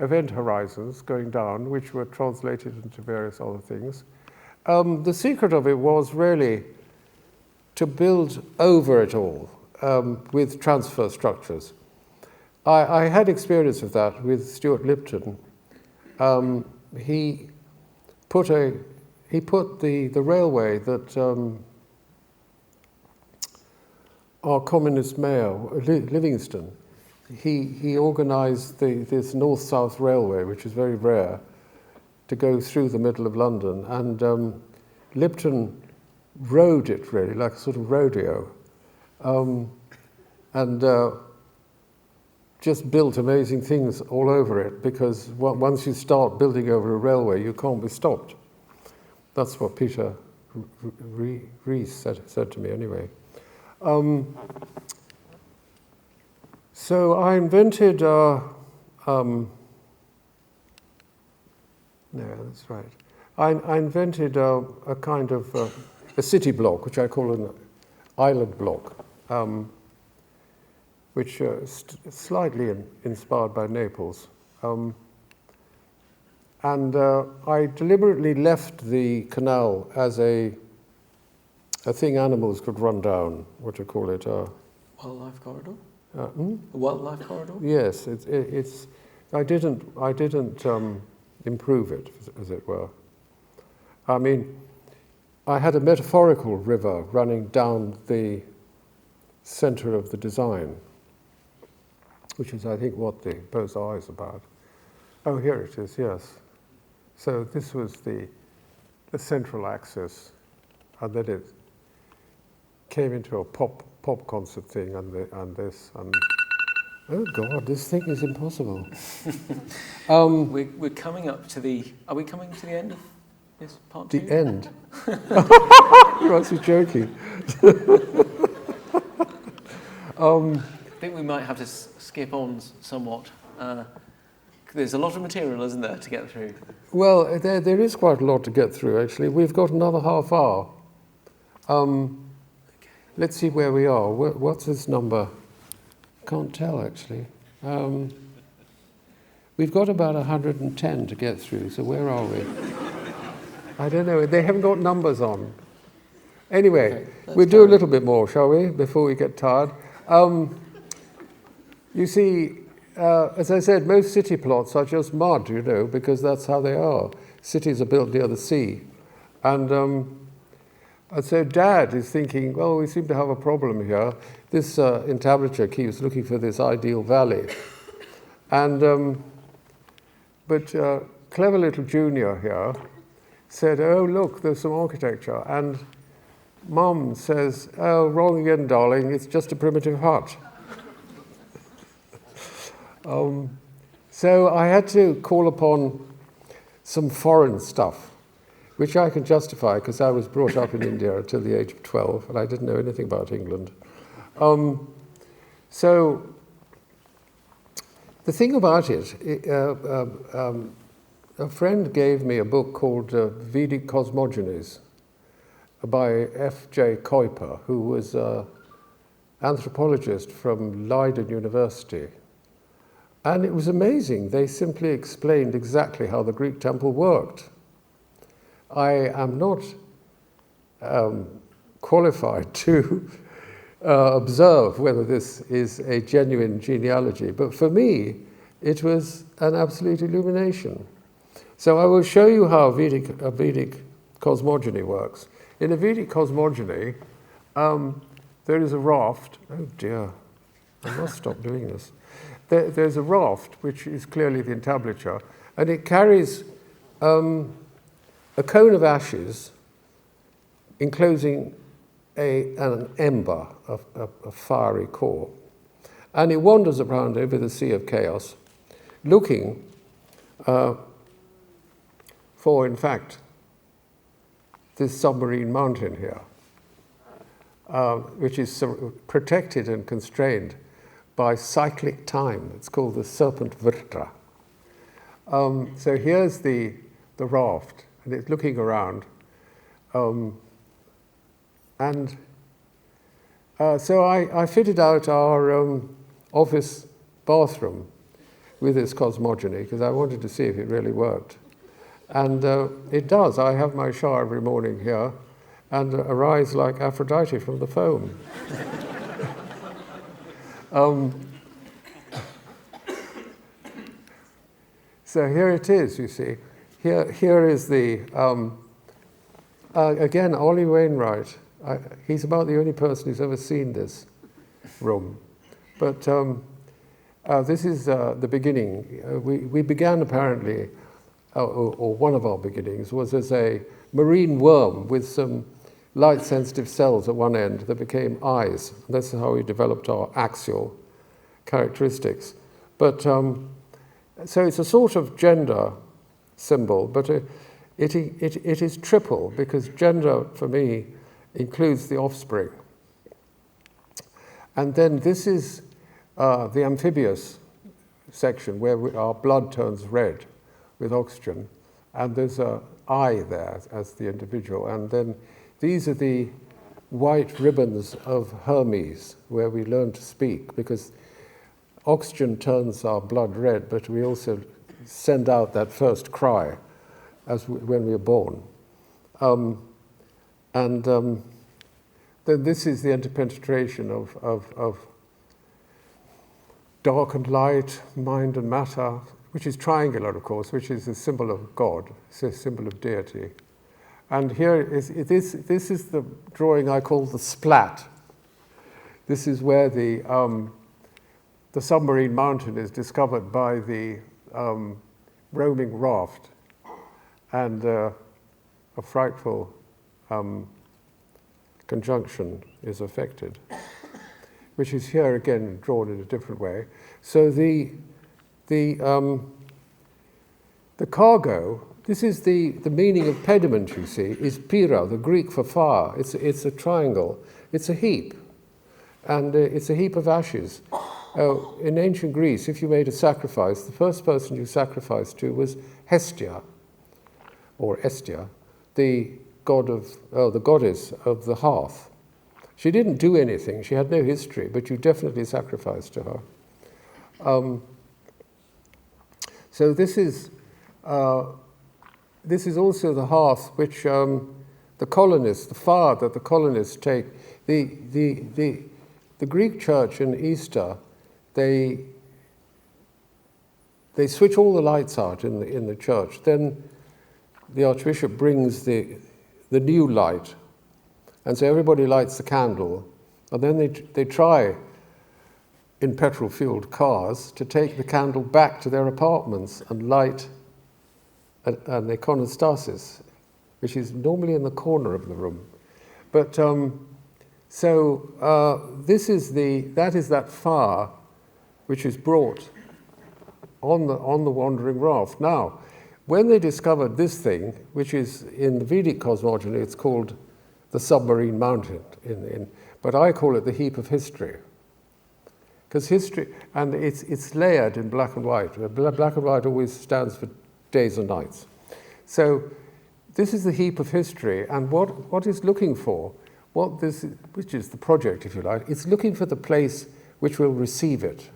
event horizons going down, which were translated into various other things. The secret of it was really to build over it all with transfer structures. I had experience of that with Stuart Lipton. He put the railway that our communist mayor, Livingston, he organised this north-south railway, which is very rare, to go through the middle of London. And Lipton rode it really like a sort of rodeo, and just built amazing things all over it, because once you start building over a railway, you can't be stopped. That's what Peter Rees said to me anyway. So I invented, no, that's right. I invented a kind of a city block, which I call an island block, which is slightly inspired by Naples. And I deliberately left the canal as a thing animals could run down, what do you call it? Wildlife corridor? A wildlife corridor? Yes, it's. I didn't improve it, as it were. I mean, I had a metaphorical river running down the centre of the design, which is, I think, what the Beaux-Arts is about. Oh, here it is. Yes. So this was the central axis, and then it came into a pop concert thing, and this, and oh God, this thing is impossible. We're coming up to the. Are we coming to the end of this part 2? The end. You're actually joking. I think we might have to skip on somewhat. There's a lot of material, isn't there, to get through? Well, there is quite a lot to get through, actually. We've got another half hour. Let's see where we are. What's this number? Can't tell, actually. We've got about 110 to get through, so where are we? I don't know, they haven't got numbers on. Anyway, Okay, we'll do a little bit more, shall we, before we get tired? You see, as I said, most city plots are just mud, you know, because that's how they are. Cities are built near the sea. And so Dad is thinking, well, we seem to have a problem here. This entablature keeps looking for this ideal valley. And, but clever little Junior here said, oh, look, there's some architecture. And Mum says, oh, wrong again, darling, it's just a primitive hut. So I had to call upon some foreign stuff, which I can justify because I was brought up in India until the age of 12 and I didn't know anything about England. So the thing about it, a friend gave me a book called Vedic Cosmogonies by F.J. Kuiper, who was an anthropologist from Leiden University. And it was amazing. They simply explained exactly how the Greek temple worked. I am not qualified to observe whether this is a genuine genealogy, but for me, it was an absolute illumination. So I will show you how a Vedic cosmogony works. In a Vedic cosmogony, there is a raft. Oh dear, I must stop doing this. There's a raft, which is clearly the entablature, and it carries a cone of ashes enclosing an ember, a fiery core. And it wanders around over the sea of chaos, looking for, in fact, this submarine mountain here, which is protected and constrained by cyclic time. It's called the Serpent Vrtra. So here's the raft, and it's looking around. So I fitted out our office bathroom with this cosmogony because I wanted to see if it really worked. And it does. I have my shower every morning here and arise like Aphrodite from the foam. So here it is, you see. Here is the, again, Ollie Wainwright. He's about the only person who's ever seen this room. But this is the beginning. We began apparently, or one of our beginnings, was as a marine worm with some light-sensitive cells at one end that became eyes. That's how we developed our axial characteristics. But so it's a sort of gender symbol, but it is triple because gender, for me, includes the offspring. And then this is the amphibious section where our blood turns red with oxygen, and there's an eye there as the individual. And then these are the white ribbons of Hermes, where we learn to speak, because oxygen turns our blood red, but we also send out that first cry when we're born. Then this is the interpenetration of dark and light, mind and matter, which is triangular, of course, which is a symbol of God, it's a symbol of deity. And here this is the drawing I call the splat. This is where the Submarine Mountain is discovered by the roaming raft, and a frightful conjunction is affected, which is here again drawn in a different way. So the cargo, this is the meaning of pediment, you see, is pira, the Greek for fire. It's a triangle. It's a heap, and it's a heap of ashes. In ancient Greece, if you made a sacrifice, the first person you sacrificed to was Hestia, or Estia, the goddess of the hearth. She didn't do anything. She had no history, but you definitely sacrificed to her. So this is also the hearth which the colonists, the fire that the colonists take. The Greek church in Easter, they switch all the lights out in the church. Then the Archbishop brings the new light, and so everybody lights the candle, and then they try in petrol-fueled cars to take the candle back to their apartments and light an iconostasis, which is normally in the corner of the room. But that is that fire which is brought on the wandering raft. Now, when they discovered this thing, which is in the Vedic cosmogony, it's called the Submarine Mountain, but I call it the heap of history. Because history, and it's layered in black and white. Black and white always stands for days and nights. So this is the heap of history, and what it's looking for, which is the project, if you like, it's looking for the place which will receive it.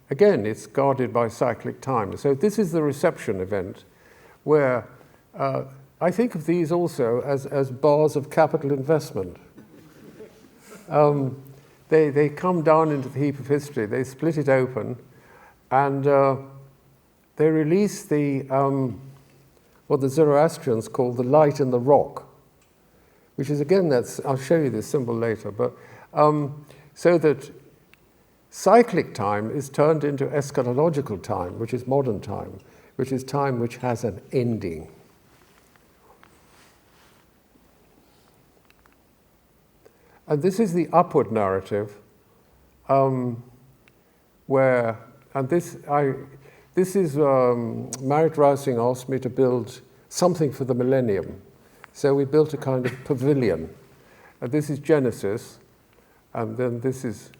Again, it's guarded by cyclic time. So this is the reception event, where I think of these also as bars of capital investment. They come down into the heap of history, they split it open, and they release what the Zoroastrians call the light in the rock, which is, again, I'll show you this symbol later, but so that cyclic time is turned into eschatological time, which is modern time, which is time which has an ending. And this is the upward narrative, where, and this is, Marit Rousing asked me to build something for the millennium. So we built a kind of pavilion. And this is Genesis, and then this is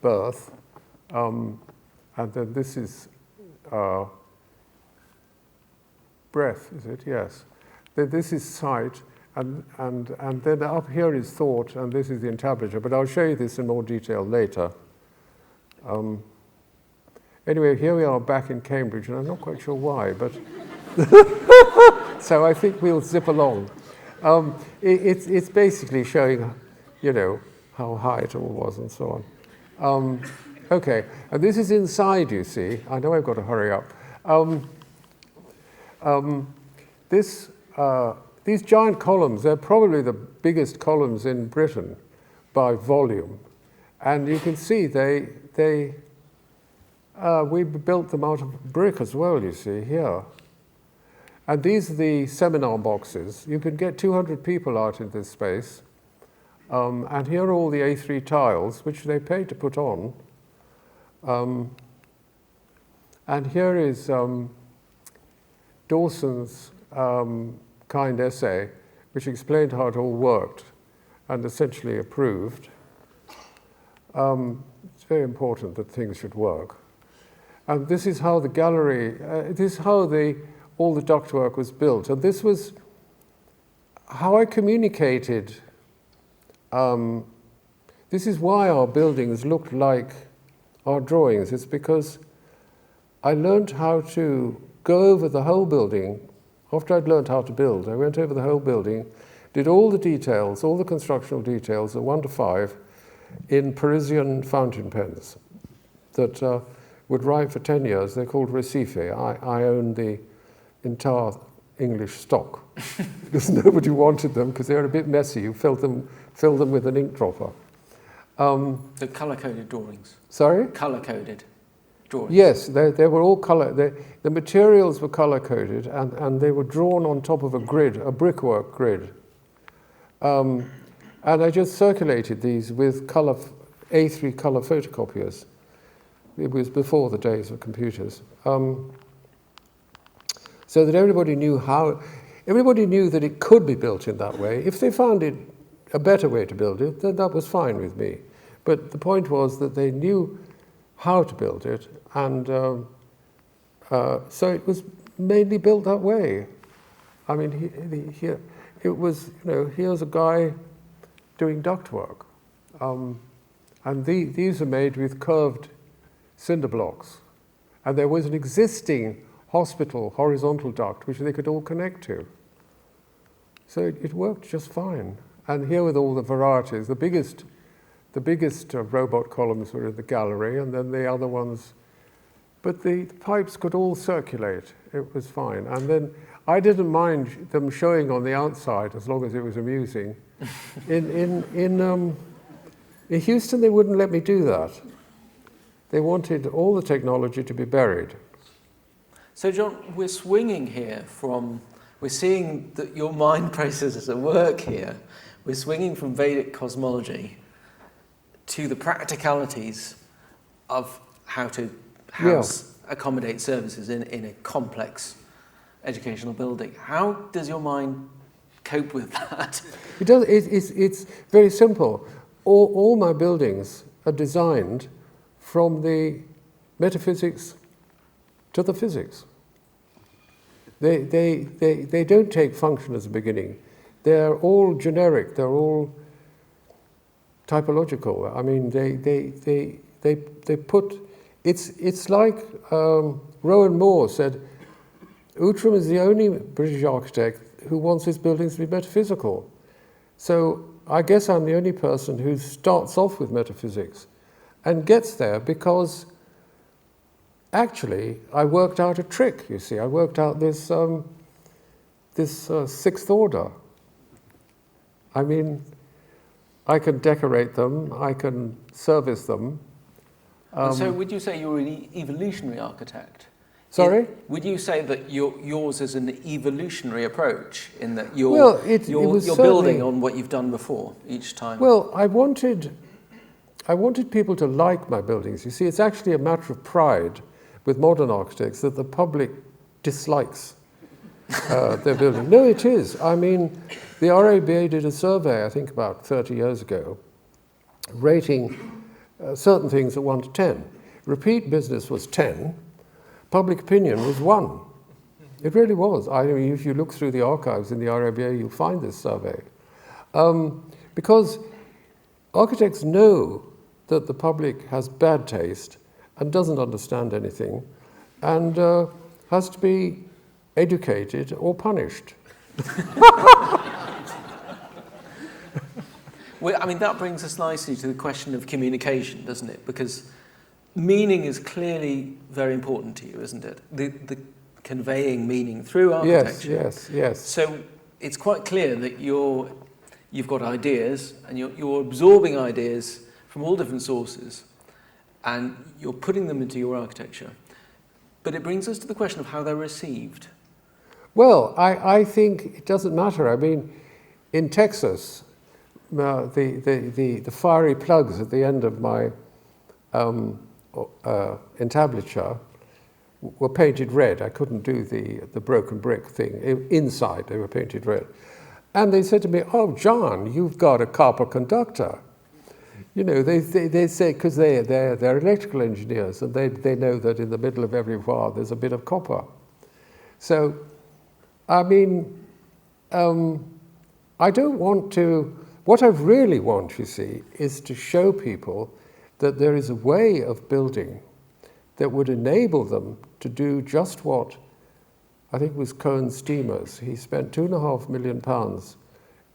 birth, and then this is breath, is it? Yes. Then this is sight, and then up here is thought, and this is the entablature. But I'll show you this in more detail later. Anyway, here we are back in Cambridge, and I'm not quite sure why, but so I think we'll zip along. It's basically showing, how high it all was and so on. Okay, and this is inside, you see. I know I've got to hurry up. These giant columns, they're probably the biggest columns in Britain by volume. And you can see we built them out of brick as well, you see, here. And these are the seminar boxes. You can get 200 people out in this space. And here are all the A3 tiles, which they paid to put on. And here is Dawson's kind essay, which explained how it all worked and essentially approved. It's very important that things should work. And this is how the gallery, this is how all the ductwork was built. And this was how I communicated. This is why our buildings looked like our drawings. It's because I learned how to go over the whole building. After I'd learned how to build, I went over the whole building, did all the details, all the constructional details, 1 to 5, in Parisian fountain pens that would write for 10 years. They're called Recife. I own the entire English stock because nobody wanted them because they were a bit messy. You fill them with an ink dropper. The colour-coded drawings. Sorry? Colour-coded drawings. Yes, they were all colour. The materials were colour-coded and they were drawn on top of a grid, a brickwork grid. And I just circulated these with A3 colour photocopiers. It was before the days of computers. So that everybody knew that it could be built in that way. If they found it a better way to build it, then that was fine with me. But the point was that they knew how to build it, and so it was mainly built that way. I mean, here it was, here's a guy doing ductwork, And these are made with curved cinder blocks. And there was an existing hospital horizontal duct which they could all connect to. So it worked just fine. And here with all the varieties, the biggest robot columns were in the gallery, and then the other ones. But the pipes could all circulate. It was fine. And then I didn't mind them showing on the outside as long as it was amusing. In Houston, they wouldn't let me do that. They wanted all the technology to be buried. So, John, we're swinging here we're seeing that your mind processes at work here. We're swinging from Vedic cosmology to the practicalities of how to accommodate services in a complex educational building. How does your mind cope with that? It does. It's very simple. All my buildings are designed from the metaphysics to the physics. They don't take function as a beginning. They're all generic. They're all typological. I mean, they put. It's like Rowan Moore said. Outram is the only British architect who wants his buildings to be metaphysical. So I guess I'm the only person who starts off with metaphysics and gets there because actually I worked out a trick, you see. I worked out this sixth order. I mean, I can decorate them, I can service them. So would you say you're an evolutionary architect? Sorry? Would you say that yours is an evolutionary approach in that you're building on what you've done before each time? Well, I wanted people to like my buildings. You see, it's actually a matter of pride with modern architects that the public dislikes their building. No, it is. I mean, the RABA did a survey, I think about 30 years ago, rating certain things at 1 to 10. Repeat business was 10. Public opinion was 1. It really was. I mean, if you look through the archives in the RABA, you'll find this survey. Because architects know that the public has bad taste and doesn't understand anything and has to be educated or punished. Well, I mean, that brings us nicely to the question of communication, doesn't it? Because meaning is clearly very important to you, isn't it? The conveying meaning through architecture. Yes. So it's quite clear that you've got ideas and you're absorbing ideas from all different sources and you're putting them into your architecture. But it brings us to the question of how they're received. Well, I think it doesn't matter. I mean, in Texas, the fiery plugs at the end of my entablature were painted red. I couldn't do the broken brick thing. Inside, they were painted red. And they said to me, "Oh, John, you've got a copper conductor." You know, they say, because they're electrical engineers, and they know that in the middle of every wire there's a bit of copper. So, I mean, I don't want to... What I really want, you see, is to show people that there is a way of building that would enable them to do just what, I think it was Cohen Steamers. He spent £2.5 million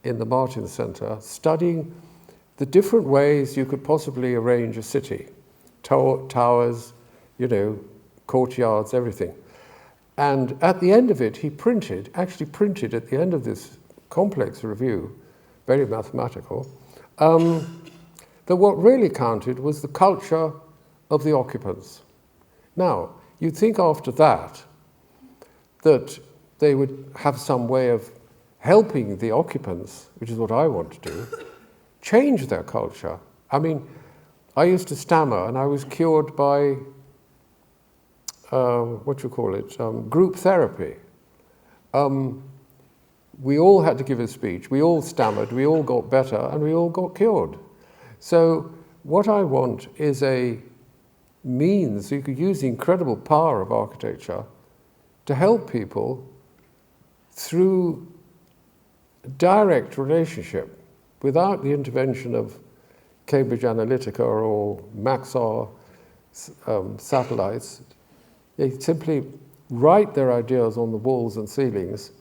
in the Barbican Centre studying the different ways you could possibly arrange a city. Towers, you know, courtyards, everything. And at the end of it, he actually printed at the end of this complex review, very mathematical, that what really counted was the culture of the occupants. Now, you'd think after that they would have some way of helping the occupants, which is what I want to do, change their culture. I mean, I used to stammer, and I was cured by, group therapy. We all had to give a speech, we all stammered, we all got better, and we all got cured. So what I want is a means, so you could use the incredible power of architecture to help people through direct relationship without the intervention of Cambridge Analytica or Maxar satellites. They simply write their ideas on the walls and ceilings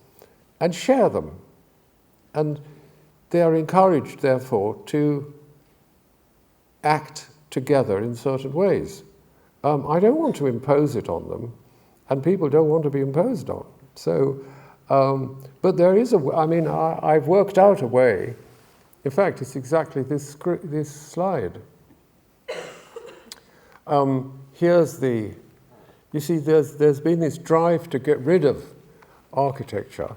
and share them. And they are encouraged, therefore, to act together in certain ways. I don't want to impose it on them, and people don't want to be imposed on. So, but there is I've worked out a way. In fact, it's exactly this slide. Here's the, you see, there's been this drive to get rid of architecture,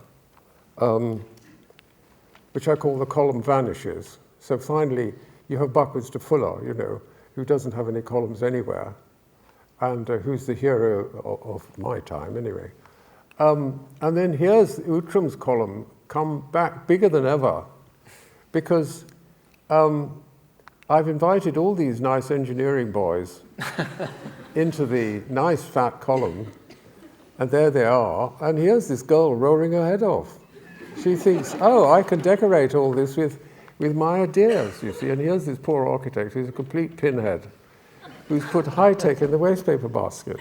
which I call the Column Vanishes. So finally, you have Buckminster Fuller, you know, who doesn't have any columns anywhere, and who's the hero of my time, anyway. And then here's Outram's column, come back bigger than ever, because I've invited all these nice engineering boys into the nice fat column, and there they are, and here's this girl roaring her head off. She thinks, oh, I can decorate all this with my ideas, you see, and here's this poor architect who's a complete pinhead, who's put high-tech in the wastepaper basket.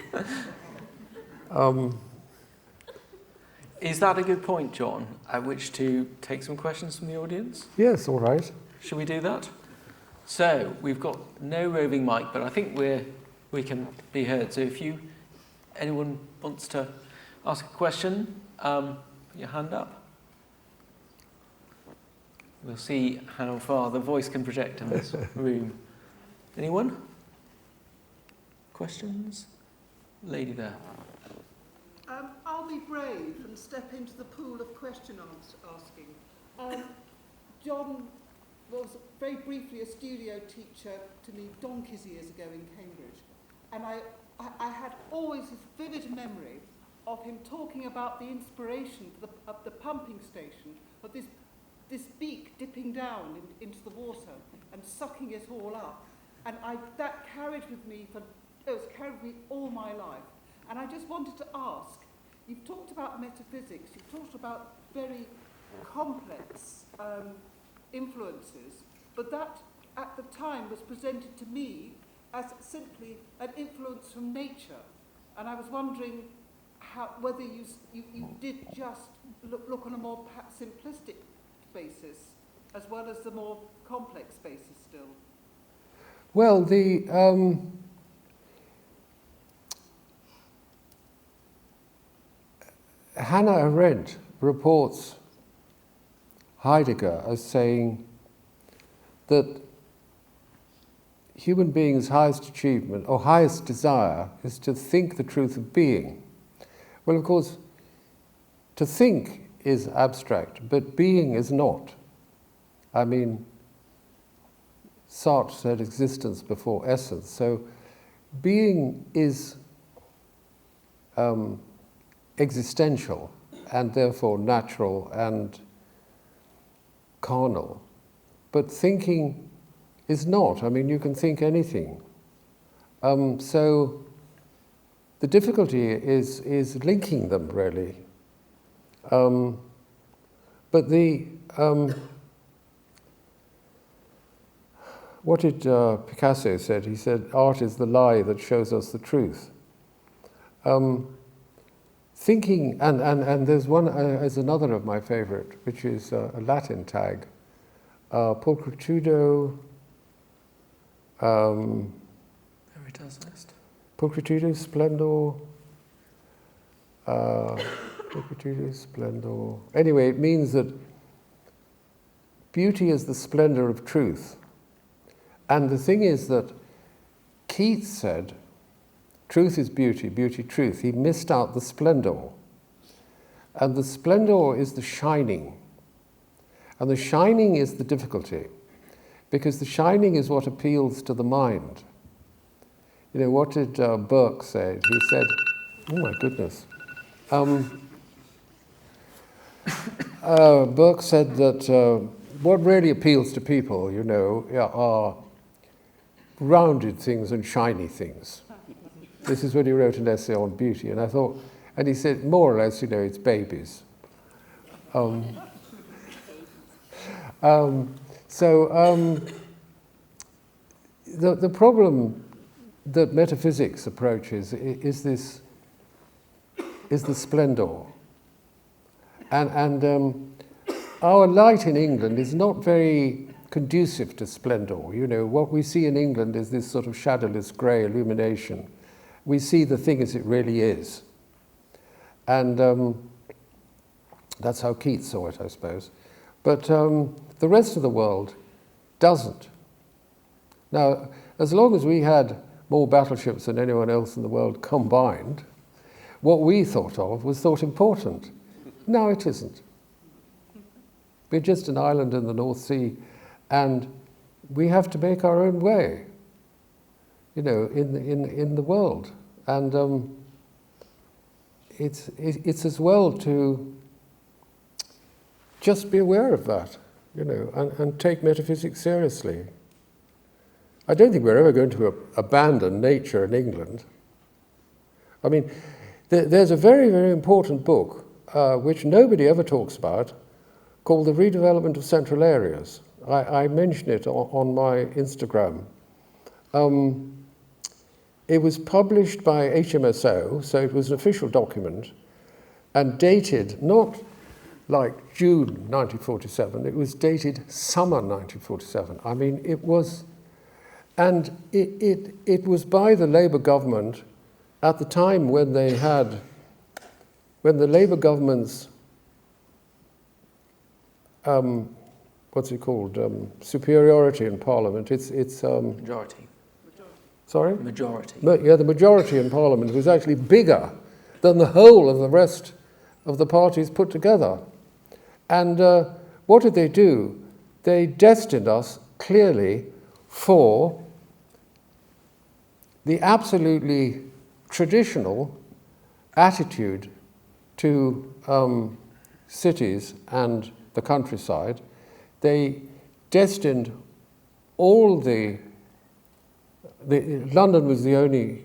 Is that a good point, John, at which to take some questions from the audience? Yes, all right. Should we do that? So, we've got no roving mic, but I think we can be heard. So if anyone wants to ask a question, put your hand up. We'll see how far the voice can project in this room. Anyone? Questions? Lady there. I'll be brave and step into the pool of question asking. John was very briefly a studio teacher to me donkeys years ago in Cambridge. And I had always this vivid memory of him talking about the inspiration of the pumping station, of this beak dipping down into the water and sucking it all up. And that carried with me all my life. And I just wanted to ask, you've talked about metaphysics, you've talked about very complex influences, but that at the time was presented to me as simply an influence from nature. And I was wondering whether you did just look on a more simplistic basis as well as the more complex basis still. Well, Hannah Arendt reports Heidegger as saying that human beings' highest achievement or highest desire is to think the truth of being. Well, of course, to think is abstract, but being is not. I mean, Sartre said existence before essence, so being is existential and therefore natural and carnal. But thinking is not. I mean, you can think anything. So the difficulty is linking them, really. But what did Picasso said? He said, art is the lie that shows us the truth. Thinking, and there's another of my favorite, which is a Latin tag, pulchritudo. Veritas list. Pulchritudo splendor. Pulchritudo splendor. Anyway, it means that beauty is the splendor of truth. And the thing is that Keats said, truth is beauty, beauty truth. He missed out the splendor. And the splendor is the shining. And the shining is the difficulty. Because the shining is what appeals to the mind. You know, what did Burke say? He said, oh my goodness. Burke said that what really appeals to people, you know, are rounded things and shiny things. This is when he wrote an essay on beauty, and I thought, and he said, more or less, you know, it's babies. the problem that metaphysics approaches is the splendour. And our light in England is not very conducive to splendour. You know, what we see in England is this sort of shadowless grey illumination. We see the thing as it really is. And that's how Keats saw it, I suppose. But the rest of the world doesn't. Now, as long as we had more battleships than anyone else in the world combined, what we thought of was thought important. No, it isn't. We're just an island in the North Sea, and we have to make our own way, you know, in the world. And it's as well to just be aware of that, you know, and take metaphysics seriously. I don't think we're ever going to abandon nature in England. I mean, there's a very, very important book which nobody ever talks about, called The Redevelopment of Central Areas. I mention it on my Instagram. It was published by HMSO, so it was an official document, and dated not like June 1947, it was dated summer 1947. I mean, it was, and it was by the Labour government at the time when the Labour government's what's it called? Superiority in Parliament. It's Majority. Sorry? Majority. Yeah, the majority in Parliament was actually bigger than the whole of the rest of the parties put together. And what did they do? They destined us clearly for the absolutely traditional attitude to cities and the countryside. They destined all London was the only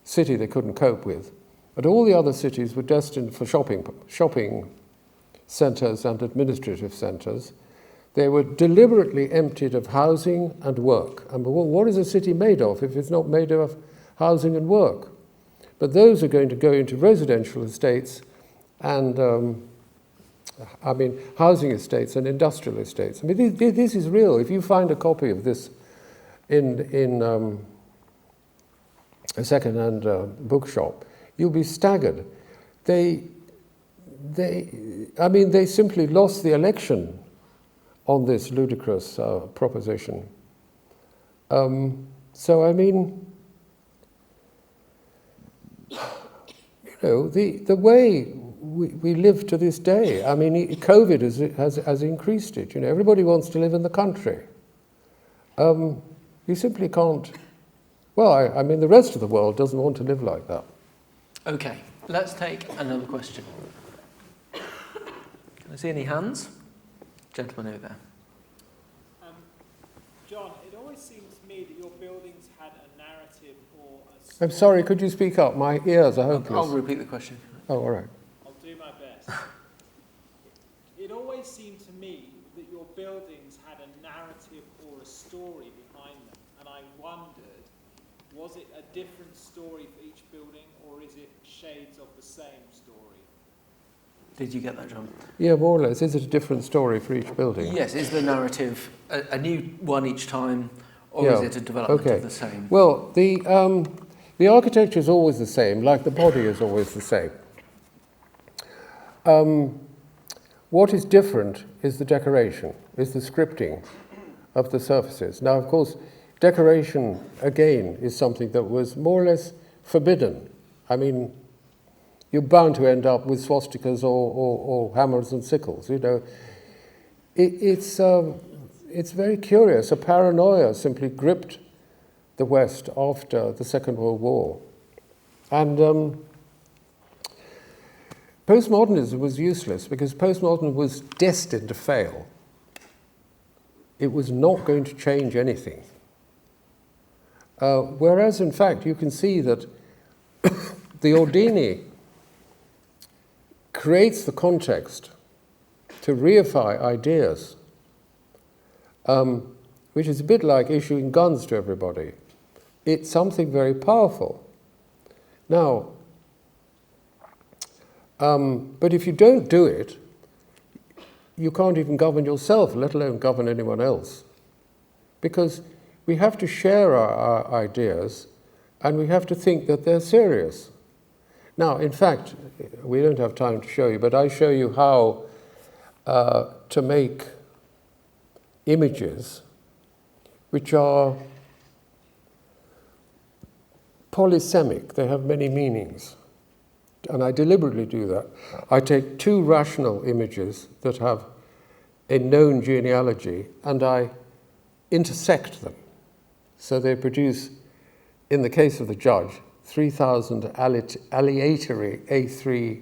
city they couldn't cope with, but all the other cities were destined for shopping centres and administrative centres. They were deliberately emptied of housing and work. And what is a city made of if it's not made of housing and work? But those are going to go into residential estates and housing estates and industrial estates. I mean, this is real. If you find a copy of this in a second-hand bookshop, you'll be staggered. They simply lost the election on this ludicrous proposition. So, I mean, you know, the way we live to this day, I mean, COVID has increased it. You know, everybody wants to live in the country. You simply can't. Well, I mean, the rest of the world doesn't want to live like that. Okay, let's take another question. Can I see any hands? Gentleman over there. John, it always seemed to me that your buildings had a narrative or a story. I'm sorry, could you speak up? My ears are hopeless. I'll repeat the question. Oh, all right. I'll do my best. It always seemed to me that your buildings had a narrative or a story behind them, and I wondered, was it a different story for each building, or is it shades of the same story? Did you get that, John? Yeah, more or less. Is it a different story for each building? Yes. Is the narrative a new one each time, or is it a development of the same? Well, the architecture is always the same, like the body is always the same. What is different is the decoration, is the scripting of the surfaces. Now, of course, decoration, again, is something that was more or less forbidden. I mean, you're bound to end up with swastikas or hammers and sickles, you know. It's very curious. A paranoia simply gripped the West after the Second World War. And postmodernism was useless because postmodernism was destined to fail. It was not going to change anything. Whereas, in fact, you can see that the Ordini creates the context to reify ideas. which is a bit like issuing guns to everybody. It's something very powerful. Now, but if you don't do it, you can't even govern yourself, let alone govern anyone else. Because we have to share our ideas, and we have to think that they're serious. Now, in fact, we don't have time to show you, but I show you how to make images which are polysemic. They have many meanings. And I deliberately do that. I take two rational images that have a known genealogy, and I intersect them. So they produce, in the case of the judge, 3,000 aleatory A3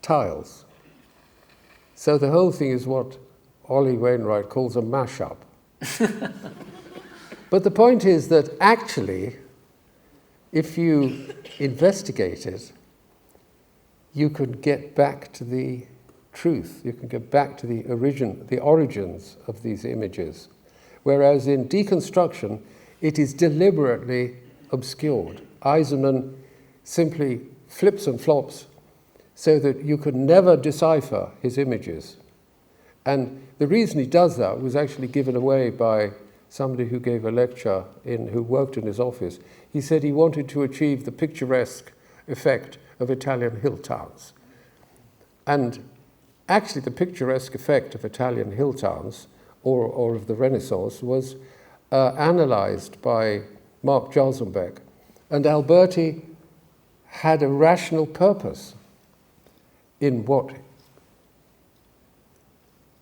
tiles. So the whole thing is what Ollie Wainwright calls a mashup. But the point is that actually, if you investigate it, you can get back to the truth. You can get back to the origins of these images. Whereas in deconstruction, it is deliberately obscured. Eisenman simply flips and flops so that you could never decipher his images. And the reason he does that was actually given away by somebody who gave a lecture who worked in his office. He said he wanted to achieve the picturesque effect of Italian hill towns. And actually the picturesque effect of Italian hill towns, or of the Renaissance, was analysed by Mark Jarzenbeck. And Alberti had a rational purpose in what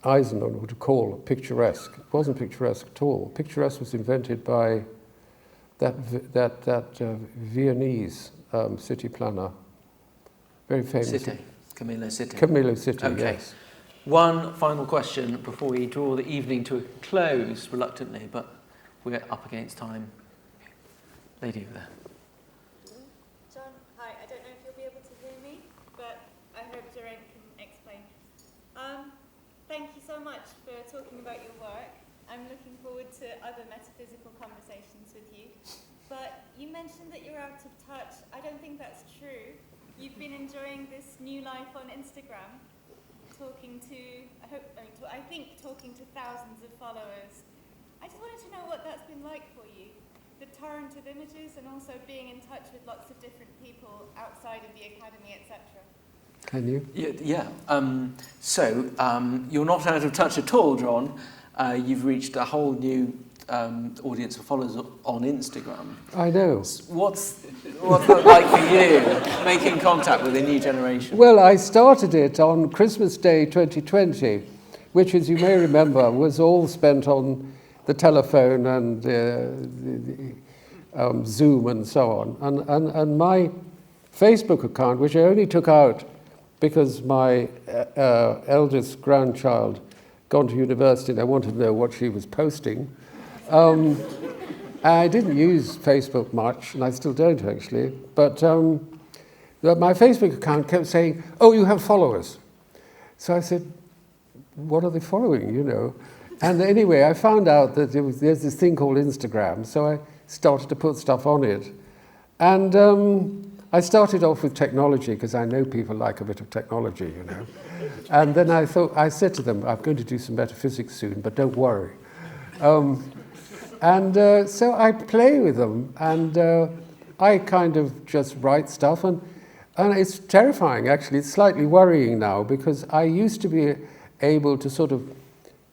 Eisenman would call picturesque. It wasn't picturesque at all. Picturesque was invented by that Viennese city planner, very famous. City, Camillo City. Camillo City, okay. Yes. One final question before we draw the evening to a close, reluctantly, but we're up against time. Lady over there. John, hi. I don't know if you'll be able to hear me, but I hope Geraint can explain. Thank you so much for talking about your work. I'm looking forward to other metaphysical conversations with you. But you mentioned that you're out of touch. I don't think that's true. You've been enjoying this new life on Instagram, talking to thousands of followers. I just wanted to know what that's been like for you, the torrent of images and also being in touch with lots of different people outside of the academy, etc. Can you? Yeah. So you're not out of touch at all, John. You've reached a whole new audience of followers on Instagram. I know. What's that like for you, making contact with a new generation? Well, I started it on Christmas Day 2020, which, as you may remember, was all spent on the telephone and Zoom and so on. And my Facebook account, which I only took out because my eldest grandchild gone to university and I wanted to know what she was posting. I didn't use Facebook much, and I still don't actually, but my Facebook account kept saying, "Oh, you have followers." So I said, "What are they following, you know?" And anyway, I found out that there's this thing called Instagram, so I started to put stuff on it. And I started off with technology, because I know people like a bit of technology, you know. And then I said to them, "I'm going to do some metaphysics soon, but don't worry." So I play with them, and I kind of just write stuff, and it's terrifying, actually. It's slightly worrying now, because I used to be able to sort of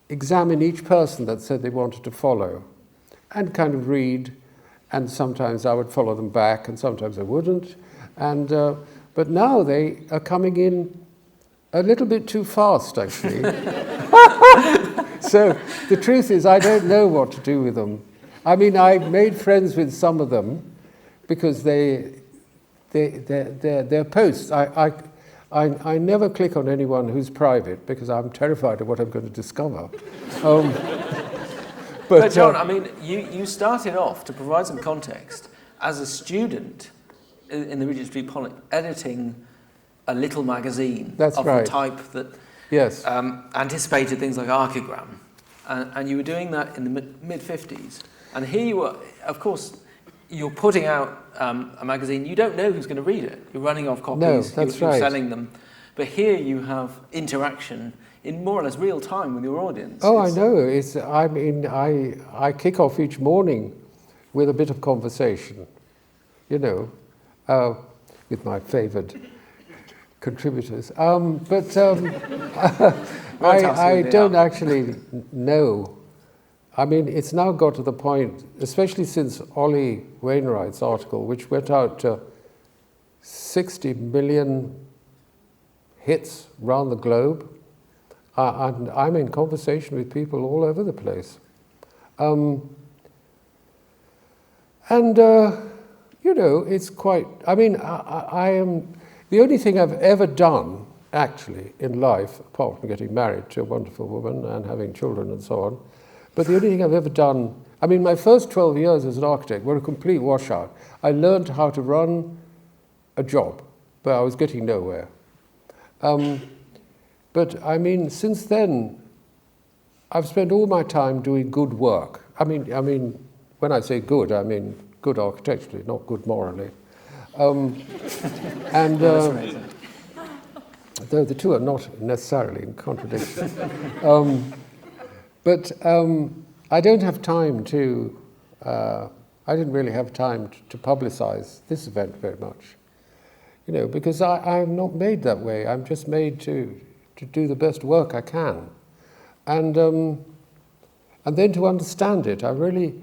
examine each person that said they wanted to follow, and kind of read, and sometimes I would follow them back, and sometimes I wouldn't. But now they are coming in a little bit too fast, actually. So the truth is, I don't know what to do with them. I mean, I made friends with some of them because their posts. I never click on anyone who's private because I'm terrified of what I'm going to discover. But John, I mean, you started off, to provide some context, as a student in the Regent Street Poly, editing a little magazine. That's of right. The type that yes. Anticipated things like Archigram. and you were doing that in the mid-50s. And here you are, of course, you're putting out a magazine. You don't know who's going to read it. You're running off copies. No, that's you're right. selling them. But here you have interaction in more or less real time with your audience. Oh, I know. I mean, I kick off each morning with a bit of conversation, you know, with I don't actually know. I mean, it's now got to the point, especially since Ollie Wainwright's article, which went out to 60 million hits around the globe, and I'm in conversation with people all over the place. You know, it's quite, I mean, I am, the only thing I've ever done, actually, in life, apart from getting married to a wonderful woman and having children and so on, but the only thing I've ever done, I mean, my first 12 years as an architect were a complete washout. I learned how to run a job, but I was getting nowhere. But I mean, since then, I've spent all my time doing good work. I mean, when I say good, I mean good architecturally, not good morally. Though the two are not necessarily in contradiction. But I don't have time to, I didn't really have time to publicize this event very much, you know, because I'm not made that way. I'm just made to do the best work I can. And then to understand it, I really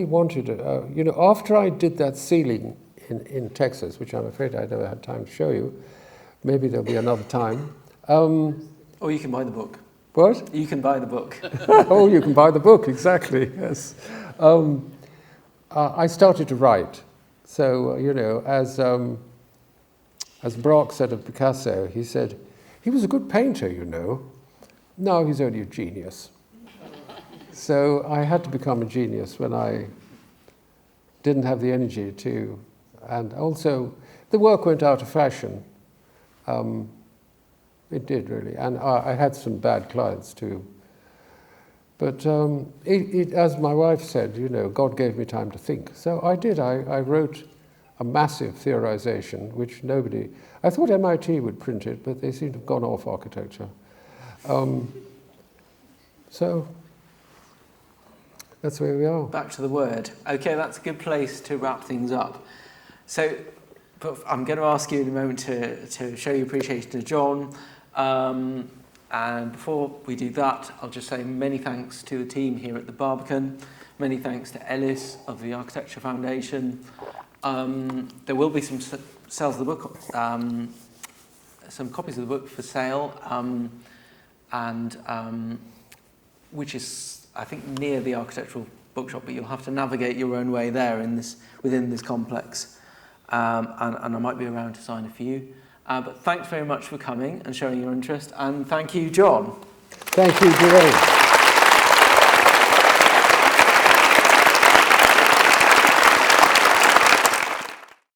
wanted, you know, after I did that ceiling in Texas, which I'm afraid I never had time to show you, maybe there'll be another time. Or you can buy the book. What? You can buy the book. Oh, you can buy the book, exactly, yes. I started to write. So, you know, as Braque said of Picasso, he said, he was a good painter, you know. No, he's only a genius. So I had to become a genius when I didn't have the energy to, and also the work went out of fashion. It did really, and I had some bad clients too. But as my wife said, you know, God gave me time to think. So I did. I wrote a massive theorization, which nobody, I thought MIT would print it, but they seem to have gone off architecture. So that's where we are. Back to the word. Okay, that's a good place to wrap things up. So but I'm going to ask you in a moment to show your appreciation to John. And before we do that, I'll just say many thanks to the team here at the Barbican. Many thanks to Ellis of the Architecture Foundation. There will be some sales of the book, some copies of the book for sale, which is, I think, near the architectural bookshop, but you'll have to navigate your own way there within this complex. And I might be around to sign a few. But thanks very much for coming and showing your interest. And thank you, John. Thank you, Geraint.